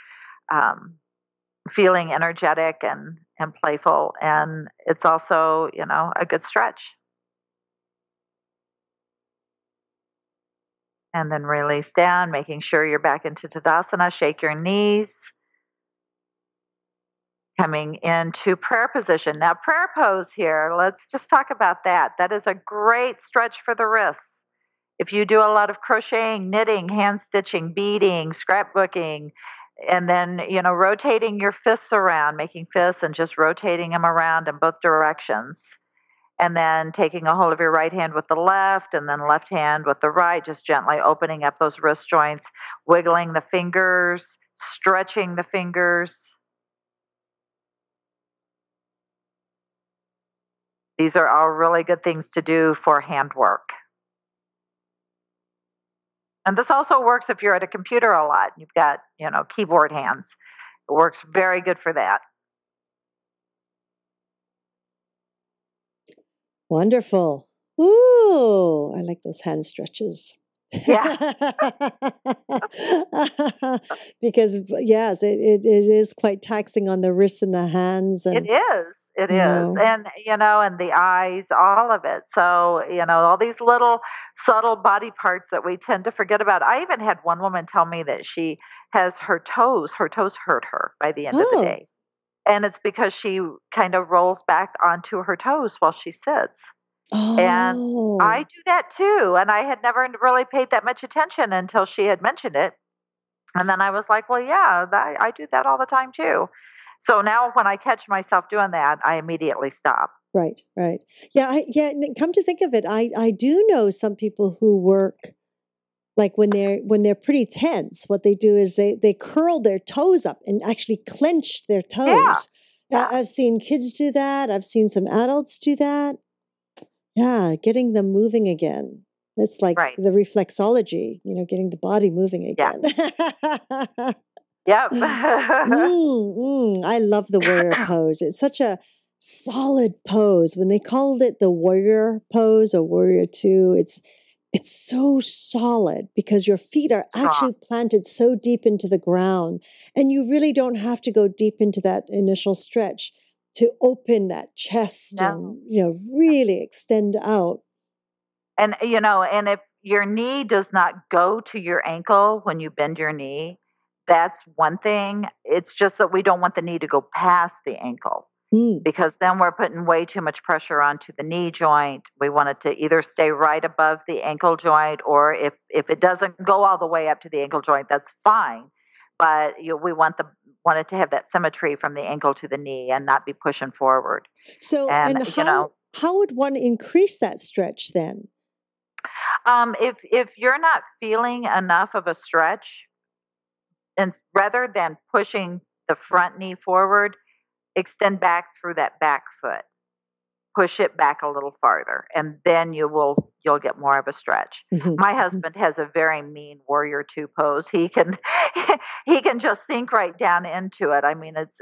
feeling energetic and playful. And it's also, you know, a good stretch. And then release down, making sure you're back into Tadasana. Shake your knees. Coming into prayer position. Now, prayer pose here, let's just talk about that. That is a great stretch for the wrists. If you do a lot of crocheting, knitting, hand stitching, beading, scrapbooking, and then, you know, rotating your fists around, making fists and just rotating them around in both directions. And then taking a hold of your right hand with the left and then left hand with the right, just gently opening up those wrist joints, wiggling the fingers, stretching the fingers. These are all really good things to do for handwork. And this also works if you're at a computer a lot. You've got, you know, keyboard hands. It works very good for that. Wonderful. Ooh, I like those hand stretches. Yeah. Because yes, it is quite taxing on the wrists and the hands. And It is. It is. And, you know, and the eyes, all of it. So, you know, all these little subtle body parts that we tend to forget about. I even had one woman tell me that she has her toes hurt her by the end of the day. And it's because she kind of rolls back onto her toes while she sits. And I do that too. And I had never really paid that much attention until she had mentioned it. And then I was like, well, yeah, I do that all the time too. So now when I catch myself doing that, I immediately stop. Right, right. Yeah, and come to think of it, I do know some people who work like when they're pretty tense, what they do is they curl their toes up and actually clench their Yeah. toes. Yeah. I've seen kids do that. I've seen some adults do that. Yeah, getting them moving again. It's like Right. the reflexology, getting the body moving Yeah. again. Yep. I love the warrior pose. It's such a solid pose. When they called it the warrior pose or warrior two, it's so solid because your feet are Strong. actually planted so deep into the ground, and you really don't have to go deep into that initial stretch to open that chest No. and really extend out. And and if your knee does not go to your ankle when you bend your knee, that's one thing. It's just that we don't want the knee to go past the ankle, Mm. because then we're putting way too much pressure onto the knee joint. We want it to either stay right above the ankle joint, or if it doesn't go all the way up to the ankle joint, that's fine. But we want it to have that symmetry from the ankle to the knee and not be pushing forward. So, And and how would one increase that stretch then? if you're not feeling enough of a stretch, and rather than pushing the front knee forward, extend back through that back foot. Push it back a little farther, and then you'll get more of a stretch. Hmm. My Hmm. husband has a very mean warrior two pose. He can he can just sink right down into it. I mean, it's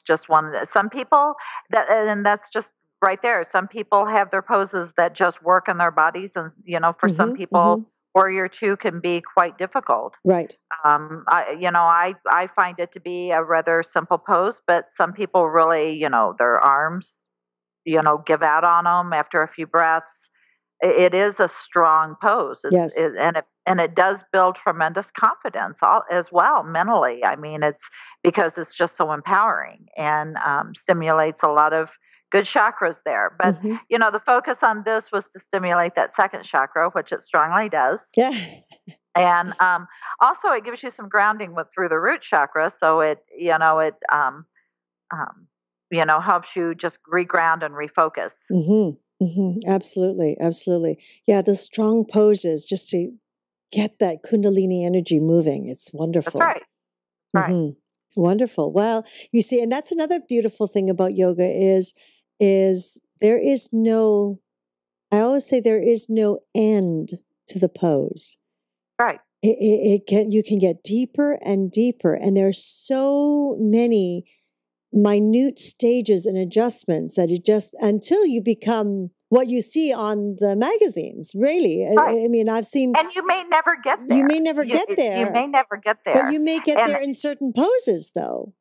just some people and that's just right there. Some people have their poses that just work in their bodies, and for some Hmm. Hmm. people, warrior two can be quite difficult. Right. I find it to be a rather simple pose, but some people really, their arms, give out on them after a few breaths. It is a strong pose. Yes. And it does build tremendous confidence as well mentally. I mean, it's because it's just so empowering and stimulates a lot of good chakras there. But Hmm. the focus on this was to stimulate that second chakra, which it strongly does. Yeah. And also, it gives you some grounding through the root chakra, so um, helps you just reground and refocus. Hmm. Hmm. Absolutely. Absolutely. Yeah. The strong poses just to get that Kundalini energy moving. It's That's wonderful. right. Right. Hmm. Wonderful. Well, you see, and that's another beautiful thing about yoga is there is no, I always say there is no end to the pose. Right. You can get deeper and deeper, and there are so many minute stages and adjustments that it just until you become what you see on the magazines. Really, Right. I mean, I've seen. And you may never get there. You may never get You there, may never get but there. you may get And there in certain poses, though.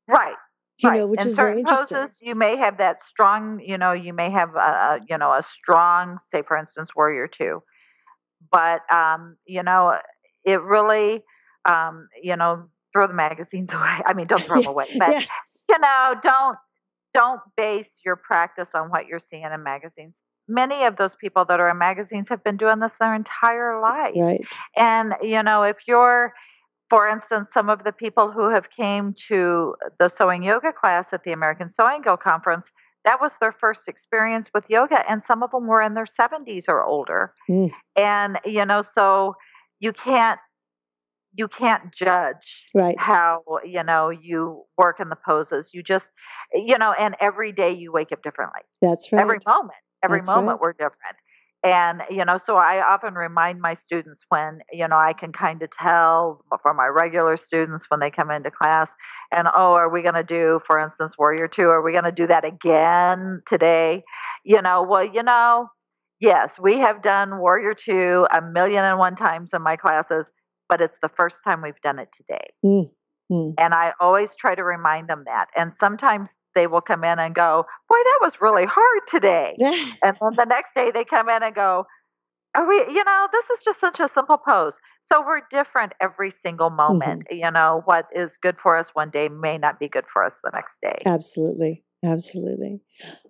right. Right. Which In is very certain interesting. poses, you may have that strong, you may have a strong, say for instance, warrior two. But it really throw the magazines away. I mean, don't throw them Yeah, away, but yeah, don't base your practice on what you're seeing in magazines. Many of those people that are in magazines have been doing this their entire life. right. And if you're, for instance, some of the people who have came to the sewing yoga class at the American Sewing Guild conference, that was their first experience with yoga, and some of them were in their 70s or older. Mm, And so you can't judge right. how you work in the poses. You just and every day you wake up differently. That's Every right. moment, That's right. we're different. And so I often remind my students when I can kind of tell from my regular students when they come into class, and are we going to do, for instance, warrior two, are we going to do that again today? Well, yes, we have done warrior two 1,000,001 times in my classes, but it's the first time we've done it today. Mm, mm. And I always try to remind them that. And sometimes they will come in and go, boy, that was really hard today. And then the next day they come in and go, are we, this is just such a simple pose. So we're different every single moment. Mhm. What is good for us one day may not be good for us the next day. Absolutely. Absolutely.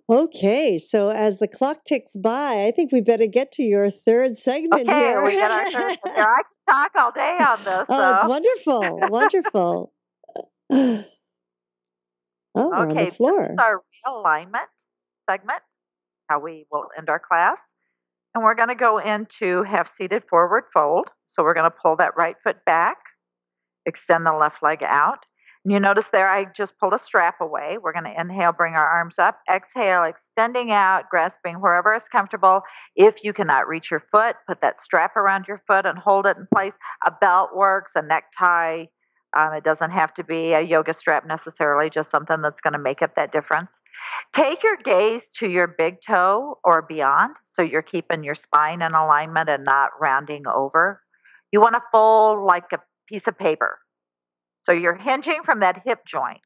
Okay, so as the clock ticks by, I think we better get to your third segment Okay, here. we get our third one here. I can talk all day on this, Oh, it's so. wonderful. Wonderful. Oh, we're on the Okay, this is floor. our realignment segment, how we will end our class. And we're going to go into half seated forward fold. So we're going to pull that right foot back, extend the left leg out. And you notice there I just pulled a strap away. We're going to inhale, bring our arms up, exhale, extending out, grasping wherever is comfortable. If you cannot reach your foot, put that strap around your foot and hold it in place. A belt works, a necktie. It doesn't have to be a yoga strap necessarily, just something that's going to make up that difference. Take your gaze to your big toe or beyond, so you're keeping your spine in alignment and not rounding over. You want to fold like a piece of paper. So you're hinging from that hip joint.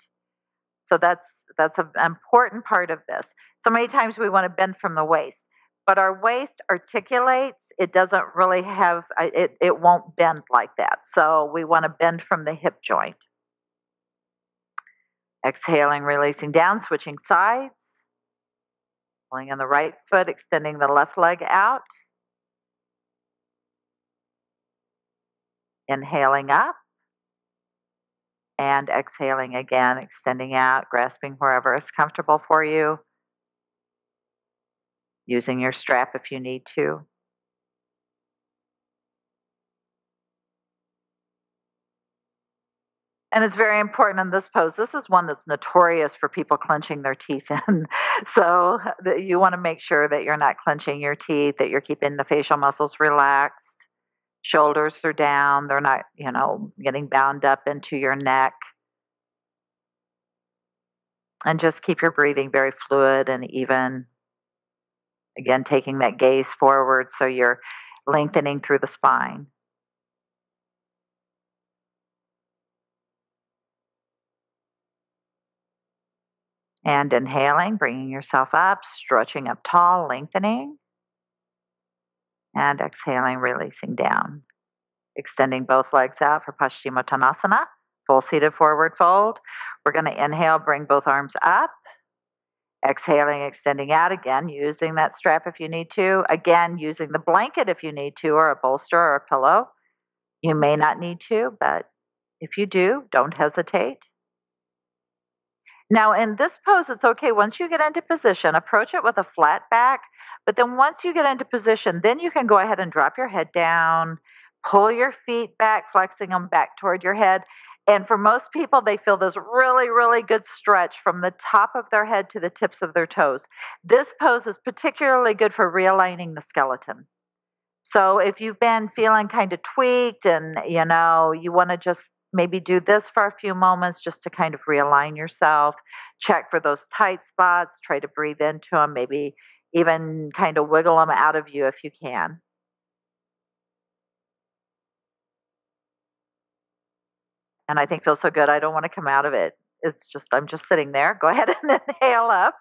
So that's an important part of this. So many times we want to bend from the waist, but our waist articulates. It doesn't really have it won't bend like that. So we want to bend from the hip joint. Exhaling, releasing down, switching sides. Pulling in the right foot, extending the left leg out. Inhaling up. And exhaling again, extending out, grasping wherever is comfortable for you. Using your strap if you need to. And it's very important in this pose. This is one that's notorious for people clenching their teeth in. So you want to make sure that you're not clenching your teeth, that you're keeping the facial muscles relaxed. Shoulders are down. They're not, getting bound up into your neck. And just keep your breathing very fluid and even. Again, taking that gaze forward so you're lengthening through the spine. And inhaling, bringing yourself up, stretching up tall, lengthening. And exhaling, releasing down. Extending both legs out for Paschimottanasana, full seated forward fold. We're going to inhale, bring both arms up. Exhaling, extending out again, using that strap if you need to. Again, using the blanket if you need to, or a bolster or a pillow. You may not need to, but if you do, don't hesitate. Now, in this pose, it's okay. Once you get into position, approach it with a flat back. But then once you get into position, then you can go ahead and drop your head down, pull your feet back, flexing them back toward your head. And for most people, they feel this really, really good stretch from the top of their head to the tips of their toes. This pose is particularly good for realigning the skeleton. So if you've been feeling kind of tweaked and, you want to just maybe do this for a few moments just to kind of realign yourself, check for those tight spots, try to breathe into them, maybe even kind of wiggle them out of you if you can. And I think feels so good. I don't want to come out of it. I'm just sitting there. Go ahead and inhale up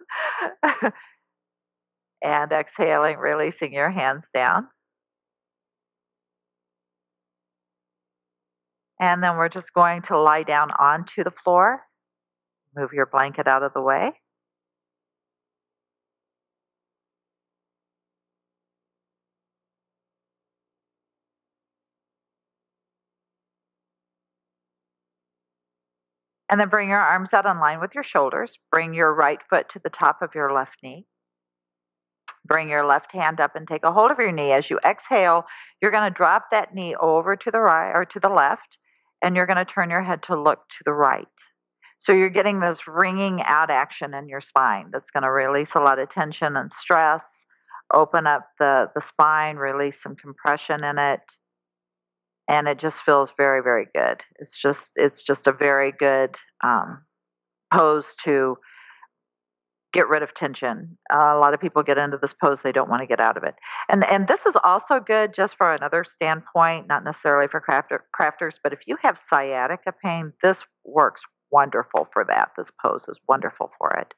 and exhaling, releasing your hands down. And then we're just going to lie down onto the floor. Move your blanket out of the way. And then bring your arms out in line with your shoulders. Bring your right foot to the top of your left knee. Bring your left hand up and take a hold of your knee. As you exhale, you're going to drop that knee over to the right or to the left, and you're going to turn your head to look to the right. So you're getting this wringing out action in your spine that's going to release a lot of tension and stress, open up the spine, release some compression in it. And it just feels very, very good. It's just a very good pose to get rid of tension. A lot of people get into this pose, they don't want to get out of it. And this is also good just for another standpoint, not necessarily for crafters, but if you have sciatica pain, this works wonderful for that. This pose is wonderful for it.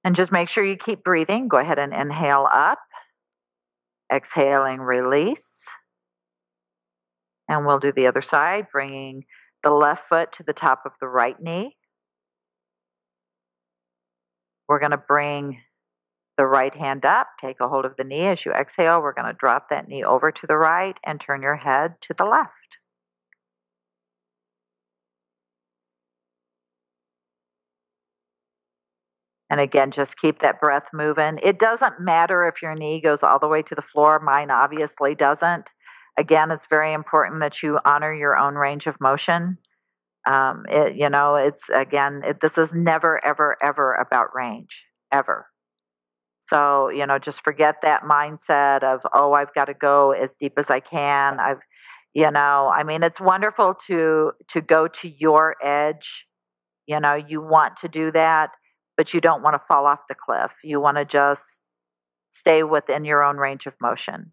And just make sure you keep breathing. Go ahead and inhale up. Exhaling, release. And we'll do the other side, bringing the left foot to the top of the right knee. We're going to bring the right hand up, take a hold of the knee. As you exhale, we're going to drop that knee over to the right and turn your head to the left. And again, just keep that breath moving. It doesn't matter if your knee goes all the way to the floor. Mine obviously doesn't. Again, it's very important that you honor your own range of motion. This is never, ever, ever about range, ever. So, just forget that mindset of, oh, I've got to go as deep as I can. It's wonderful to go to your edge. You want to do that, but you don't want to fall off the cliff. You want to just stay within your own range of motion.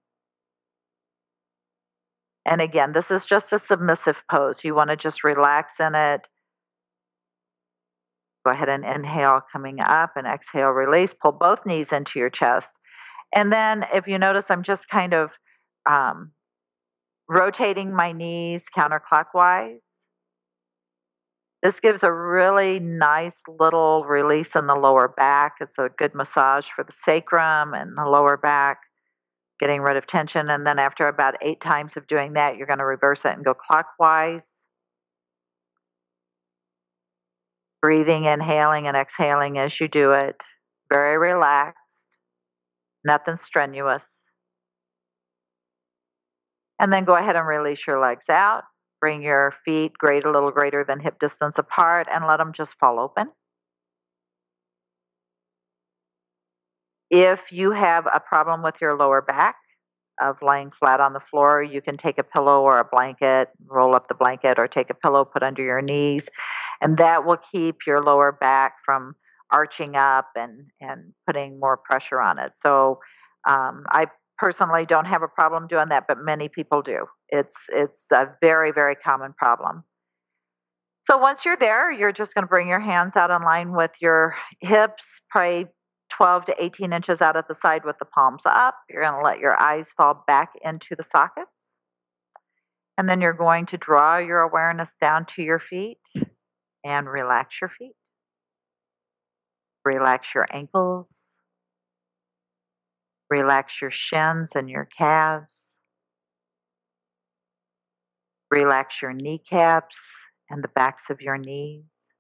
And again, this is just a submissive pose. You want to just relax in it. Go ahead and inhale, coming up, and exhale, release. Pull both knees into your chest. And then if you notice, I'm just kind of rotating my knees counterclockwise. This gives a really nice little release in the lower back. It's a good massage for the sacrum and the lower back, getting rid of tension. And then after about 8 times of doing that, you're going to reverse it and go clockwise. Breathing, inhaling, and exhaling as you do it. Very relaxed, nothing strenuous. And then go ahead and release your legs out. Bring your feet a little greater than hip distance apart and let them just fall open. If you have a problem with your lower back of laying flat on the floor, you can take a pillow or a blanket, roll up the blanket, or take a pillow, put under your knees, and that will keep your lower back from arching up and putting more pressure on it. So I personally don't have a problem doing that, but many people do. It's a very, very common problem. So once you're there, you're just going to bring your hands out in line with your hips, probably 12 to 18 inches out at the side with the palms up. You're going to let your eyes fall back into the sockets. And then you're going to draw your awareness down to your feet and relax your feet. Relax your ankles. Relax your shins and your calves. Relax your kneecaps and the backs of your knees.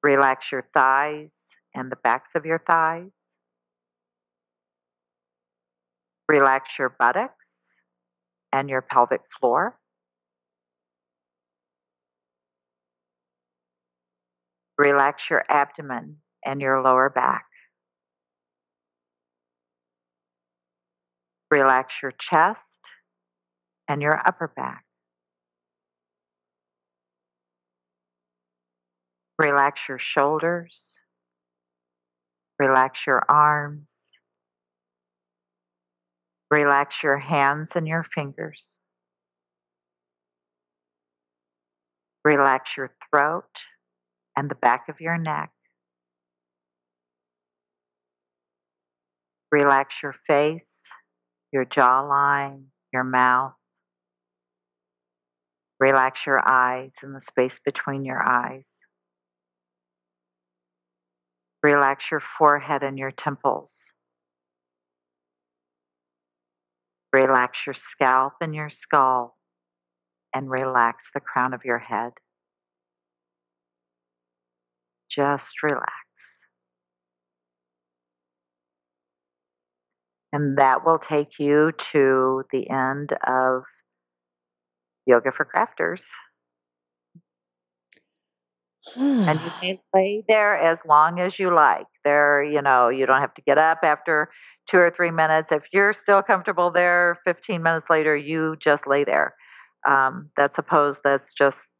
Relax your thighs and the backs of your thighs. Relax your buttocks and your pelvic floor. Relax your abdomen and your lower back. Relax your chest and your upper back. Relax your shoulders. Relax your arms. Relax your hands and your fingers. Relax your throat and the back of your neck. Relax your face, your jawline, your mouth. Relax your eyes and the space between your eyes. Relax your forehead and your temples. Relax your scalp and your skull, and relax the crown of your head. Just relax. And that will take you to the end of Yoga for Crafters. And you can lay there as long as you like. You don't have to get up after 2 or 3 minutes. If you're still comfortable there, 15 minutes later, you just lay there. That's a pose that's just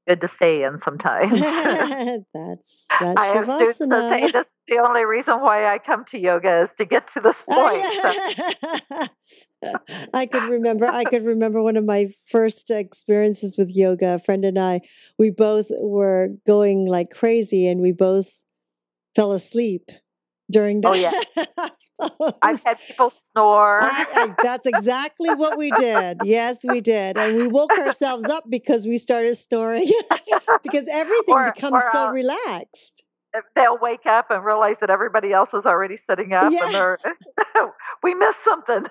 good to stay in sometimes. That's I have students that say this is the only reason why I come to yoga is to get to this point. I could remember one of my first experiences with yoga. A friend and I, we both were going like crazy and we both fell asleep during Oh, yeah. that. I I've suppose. had people snore. That's exactly what we did. Yes, we did. And we woke ourselves up because we started snoring because everything becomes Or so relaxed. they'll wake up and realize that everybody else is already sitting up and Yeah. they're, we missed something.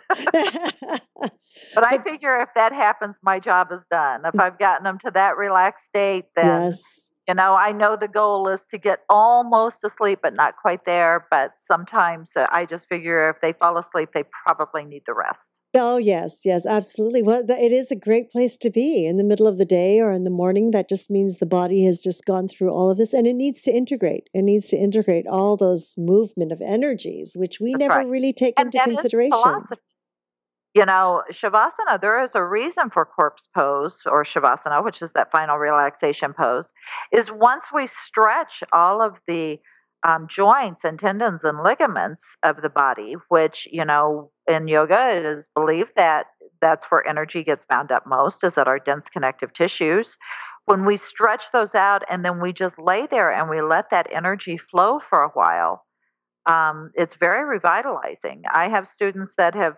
But I But figure if that happens, my job is done. If I've gotten them to that relaxed state, then, yes. I know the goal is to get almost asleep, but not quite there. But sometimes I just figure if they fall asleep, they probably need the rest. Oh, yes, yes, absolutely. Well, it is a great place to be in the middle of the day or in the morning. That just means the body has just gone through all of this and it needs to integrate. It needs to integrate all those movement of energies, which we That's never right. really take And into that is consideration. philosophy. Shavasana, there is a reason for corpse pose or Shavasana, which is that final relaxation pose, is once we stretch all of the joints and tendons and ligaments of the body, which, in yoga, it is believed that that's where energy gets bound up most, is at our dense connective tissues. When we stretch those out and then we just lay there and we let that energy flow for a while, it's very revitalizing. I have students that have,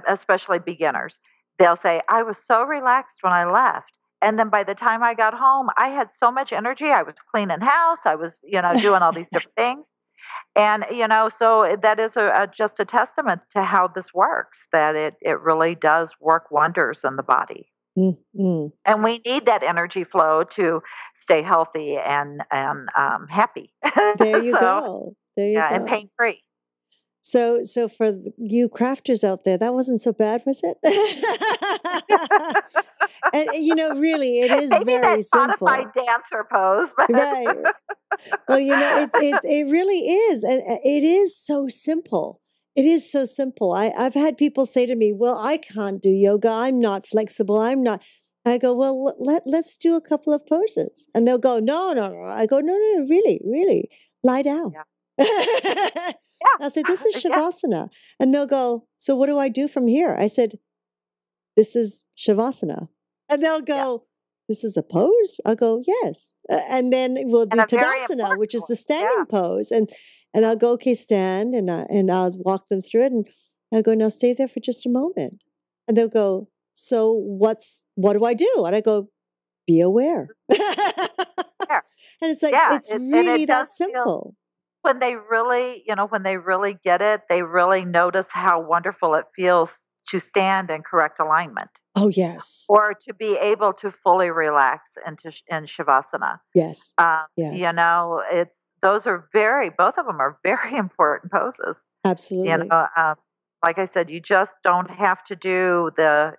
especially beginners, they'll say, I was so relaxed when I left. And then by the time I got home, I had so much energy. I was cleaning house. I was, doing all these different things. And, so that is just a testament to how this works, that it really does work wonders in the body. Mm-hmm. And we need that energy flow to stay healthy and happy. There you So, go. There you yeah, and go. pain free. So for you crafters out there, that wasn't so bad, was it? And really, it is Maybe that very modified simple, dancer pose, but right? Well, it really is, and it is so simple. It is so simple. I've had people say to me, "Well, I can't do yoga. I'm not flexible. I'm not." I go, "Well, let's do a couple of poses," and they'll go, "No, no, no." I go, "No, no, no, really, really, lie down." yeah, I'll say, "This is yeah, shavasana," and they'll go, "So what do I do from here?" I said, "This is shavasana," and they'll yeah. go, "This is a pose?" I'll go, "Yes," and then we'll And do a very tadasana, important which is one. the Yeah, standing pose, and I'll go, "Okay, stand," and I'll walk them through it, and I'll go, "Now stay there for just a moment," and they'll go, "So what do I do?" And I go, "Be aware," and yeah, it's like yeah. it's And really it that does feel simple. when they really get it, they really notice how wonderful it feels to stand in correct alignment Oh yes, or to be able to fully relax in shavasana. yes, yes, It's those are both of them are very important poses. You absolutely. know, um, like I said, you just don't have to do the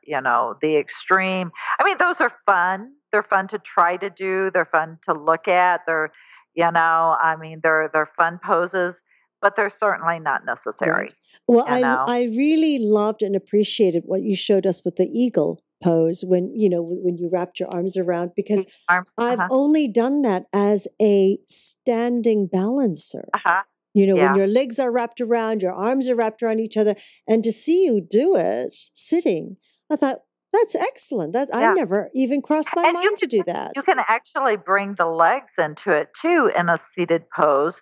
extreme. I mean, those are fun. They're fun to try to do. They're fun to look at. I mean, they're fun poses, but they're certainly not Right. necessary. Well, You know, I really loved and appreciated what you showed us with the eagle pose when when you wrapped your arms around because the arms. I've Uh-huh. only done that as a standing balancer. Uh-huh. When Yeah. your legs are wrapped around, your arms are wrapped around each other, and to see you do it sitting, I thought that's excellent. That I Yeah. never even crossed my And mind to do that. you can actually bring the legs into it too in a seated pose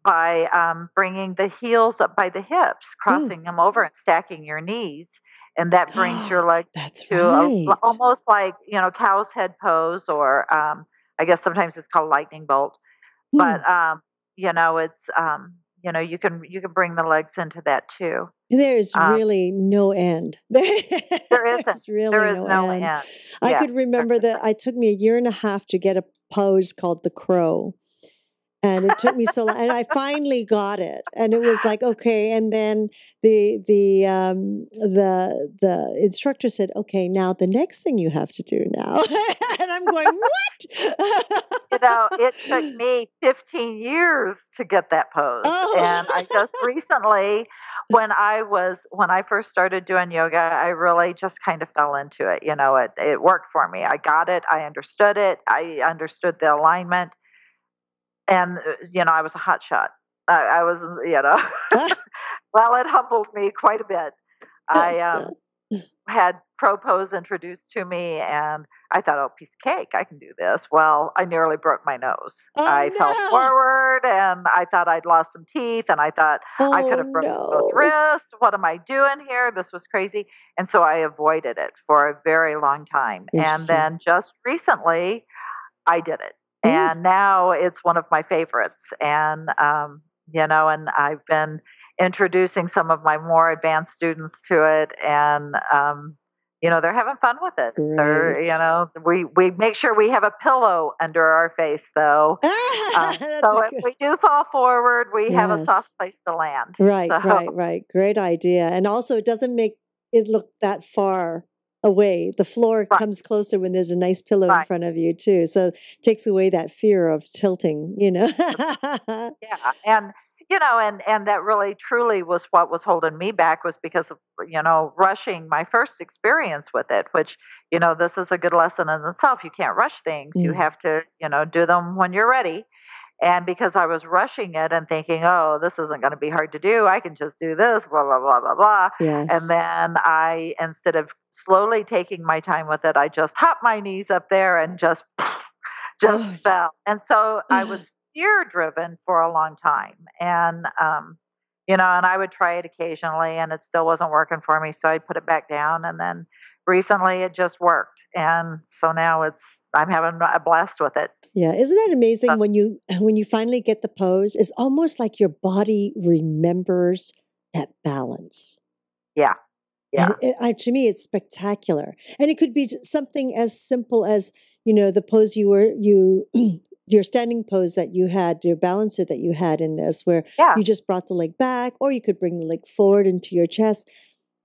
by bringing the heels up by the hips, Mm. crossing them over and stacking your knees, and that brings your legs That's to right. almost like cow's head pose, or I guess sometimes it's called lightning bolt. Hmm. But it's you can bring the legs into that too. There's Um, really no end. there isn't. There's There really is no no end. end. I Yeah. could There remember that isn't. it took me a year and a half to get a pose called the crow. And it took me so long, and I finally got it. And it was like, okay. And then the instructor said, okay, now the next thing you have to do now. And I'm going, what? It took me 15 years to get that pose. And I Oh, just recently, when I first started doing yoga, I really just kind of fell into it. It worked for me. I got it. I understood it. I understood the alignment. And, I was a hot shot. I was, well, it humbled me quite a bit. I had crow pose introduced to me, and I thought, oh, piece of cake, I can do this. Well, I nearly broke my nose. Oh I fell no. forward, and I thought I'd lost some teeth, and I thought I could Oh have broken both no. wrists. What am I doing here? This was crazy. And so I avoided it for a very long time. And Interesting. then just recently, I did it. Mm, And now it's one of my favorites. And, and I've been introducing some of my more advanced students to it. And, they're having fun with it. great. We make sure we have a pillow under our face, though. That's So if good. we do fall forward, we have a soft Yes. place to land. Right, So, right, right. Great idea. And also, it doesn't make it look that far away. The floor right, comes closer when there's a nice pillow in right. front of you, too. So it takes away that fear of tilting, you know? Yeah, and that really truly was what was holding me back was because of, rushing my first experience with it, which, this is a good lesson in itself. You can't rush things. You Mm, have to, do them when you're ready. And because I was rushing it and thinking, oh, this isn't going to be hard to do, I can just do this, blah, blah, blah, blah, blah. And yes. then instead of slowly taking my time with it, I just hopped my knees up there and just just Oh, fell. And so I was fear driven for a long time. And, and I would try it occasionally and it still wasn't working for me. So I'd put it back down. And then recently it just worked. And so now I'm having a blast with it. yeah. Isn't that So, amazing when you finally get the pose? It's almost like your body remembers that balance. yeah, And yeah, to me, it's spectacular. And it could be something as simple as, the pose your standing pose that you had, your balancer that you had in this, where yeah, you just brought the leg back, or you could bring the leg forward into your chest,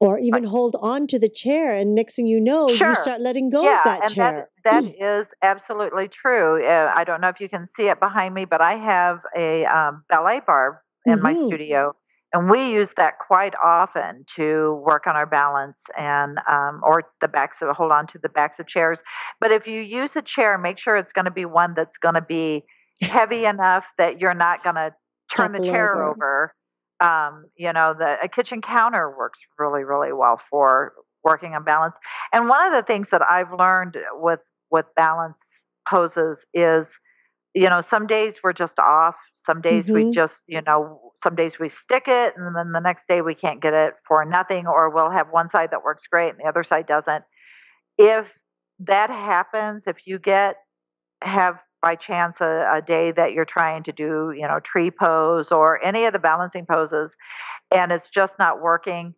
or even right. hold on to the chair. And next thing you know, you Sure. start letting go of Yeah, that and that chair. that is absolutely true. I don't know if you can see it behind me, but I have a ballet bar in my Hmm. studio, and we use that quite often to work on our balance and or the backs of hold on to the backs of chairs. But if you use a chair, make sure it's going to be one that's going to be heavy enough that you're not going to turn the Topple chair over. over. A kitchen counter works really, really well for working on balance. And one of the things that I've learned with balance poses is, some days we're just off. Some days we Hmm. just, some days we stick it, and then the next day we can't get it for nothing, or we'll have one side that works great and the other side doesn't. If that happens, if you have by chance a day that you're trying to do, tree pose or any of the balancing poses, and it's just not working,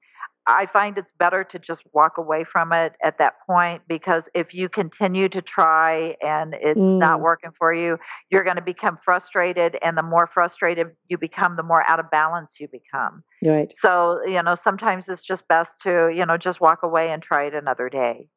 I find it's better to just walk away from it at that point, because if you continue to try and it's not Mm, working for you, you're going to become frustrated. And the more frustrated you become, the more out of balance you become. right. So, sometimes it's just best to, just walk away and try it another day.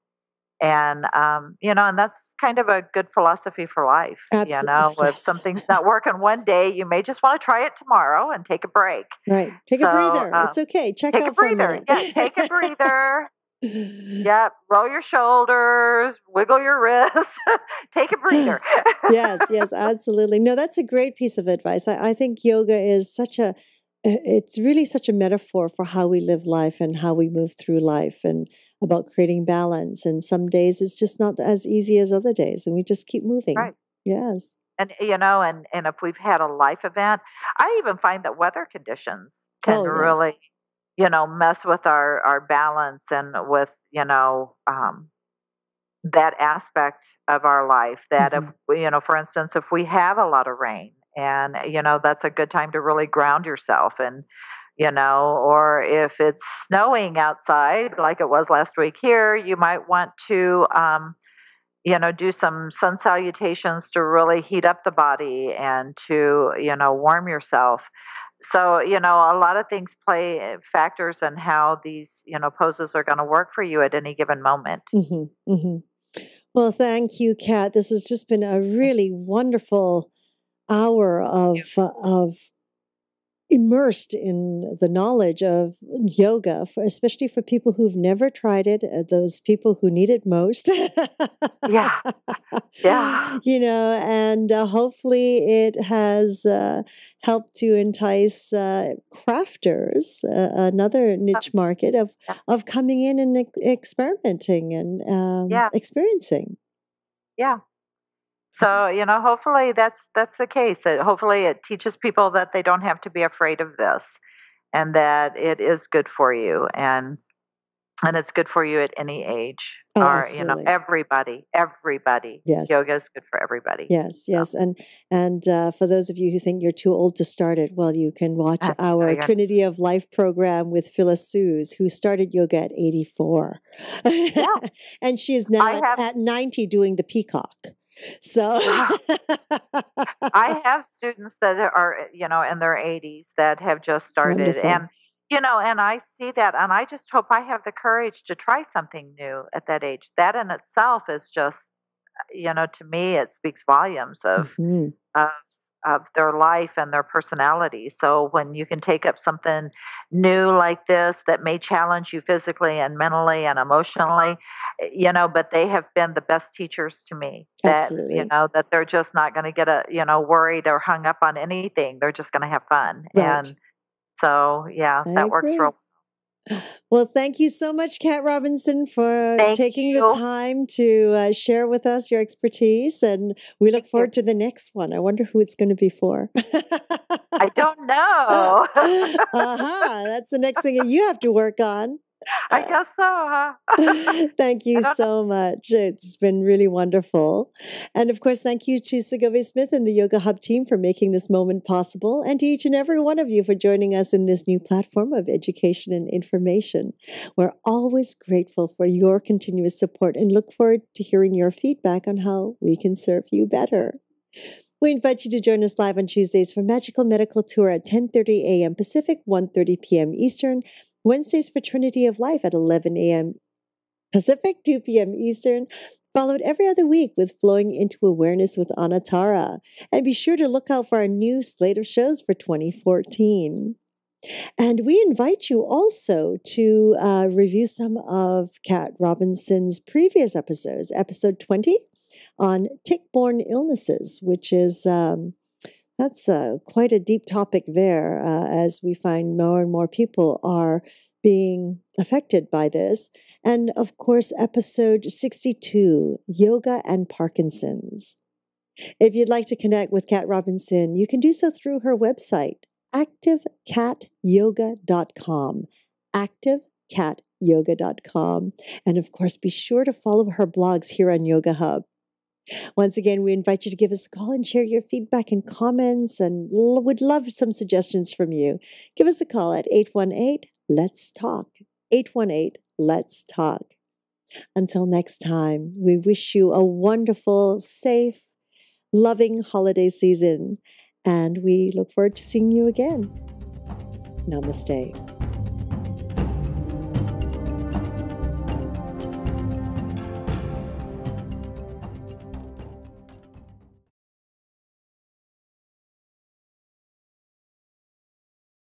And, and that's kind of a good philosophy for life. Absolutely. Oh, If yes. something's not working one day, you may just want to try it tomorrow and take a break. Right. Take a So, breather. It's okay. Check take a out for a breather. minute. Yeah, take a breather. Yep, roll your shoulders, wiggle your wrists, take a breather. Yes, yes, absolutely. No, that's a great piece of advice. I think yoga is it's really such a metaphor for how we live life and how we move through life and about creating balance. And some days it's just not as easy as other days, and we just keep moving. Right. Yes. And if we've had a life event, I even find that weather conditions can Oh, yes. really, mess with our balance and with, that aspect of our life. That if, Hmm. for instance, if we have a lot of rain, and, that's a good time to really ground yourself, and, or if it's snowing outside like it was last week here, you might want to, do some sun salutations to really heat up the body and to, warm yourself. So, a lot of things play factors in how these, poses are going to work for you at any given moment. Hmm. Hmm. Well, thank you, Kat. This has just been a Thank really wonderful hour you. of immersed in the knowledge of yoga, especially for people who've never tried it, those people who need it most. Yeah. Yeah. And hopefully it has helped to entice crafters, another niche market Yeah. of coming in and experimenting and Yeah. experiencing. Yeah. So, hopefully that's the case. That hopefully it teaches people that they don't have to be afraid of this, and that it is good for you, and it's good for you at any age, Oh, or absolutely. everybody. Yes. Yoga is good for everybody. Yes, So, yes. And for those of you who think you're too old to start it, well, you can watch no, our you're Trinity of Life program with Phyllis Suze, who started yoga at 84. yeah. And she is I now have at 90 doing the peacock. So I have students that are, in their 80s that have just started, wonderful. and I see that, and I just hope I have the courage to try something new at that age. That in itself is just, to me, it speaks volumes Hmm. of of their life and their personality. So when you can take up something new like this that may challenge you physically and mentally and emotionally, but they have been the best teachers to me, that, Absolutely. that they're just not going to get worried or hung up on anything. They're just going to have fun. Right. And so, yeah, I that works agree. real. Well, thank you so much, Kat Robinson, for Thank taking the you. time to share with us your expertise. And we look Thank you. forward to the next one. I wonder who it's going to be for. I don't know. That's the next thing you have to work on. I guess so, huh? Thank I you don't know. so much. It's been really wonderful. And of course, thank you to Segovia Smith and the Yoga Hub team for making this moment possible, and to each and every one of you for joining us in this new platform of education and information. We're always grateful for your continuous support and look forward to hearing your feedback on how we can serve you better. We invite you to join us live on Tuesdays for Magical Medical Tour at 10:30 a.m. Pacific, 1:30 p.m. Eastern. Wednesdays for Trinity of Life at 11 a.m. Pacific, 2 p.m. Eastern. Followed every other week with Flowing into Awareness with Anatara. And be sure to look out for our new slate of shows for 2014. And we invite you also to review some of Kat Robinson's previous episodes, episode 20 on tick-borne illnesses, which is that's quite a deep topic there, as we find more and more people are being affected by this. And of course, episode 62, Yoga and Parkinson's. If you'd like to connect with Kat Robinson, you can do so through her website, activecatyoga.com. activecatyoga.com. And of course, be sure to follow her blogs here on Yoga Hub. Once again, we invite you to give us a call and share your feedback and comments, and would love some suggestions from you. Give us a call at 818-LETS-TALK. 818-LETS-TALK. Until next time, we wish you a wonderful, safe, loving holiday season, and we look forward to seeing you again. Namaste.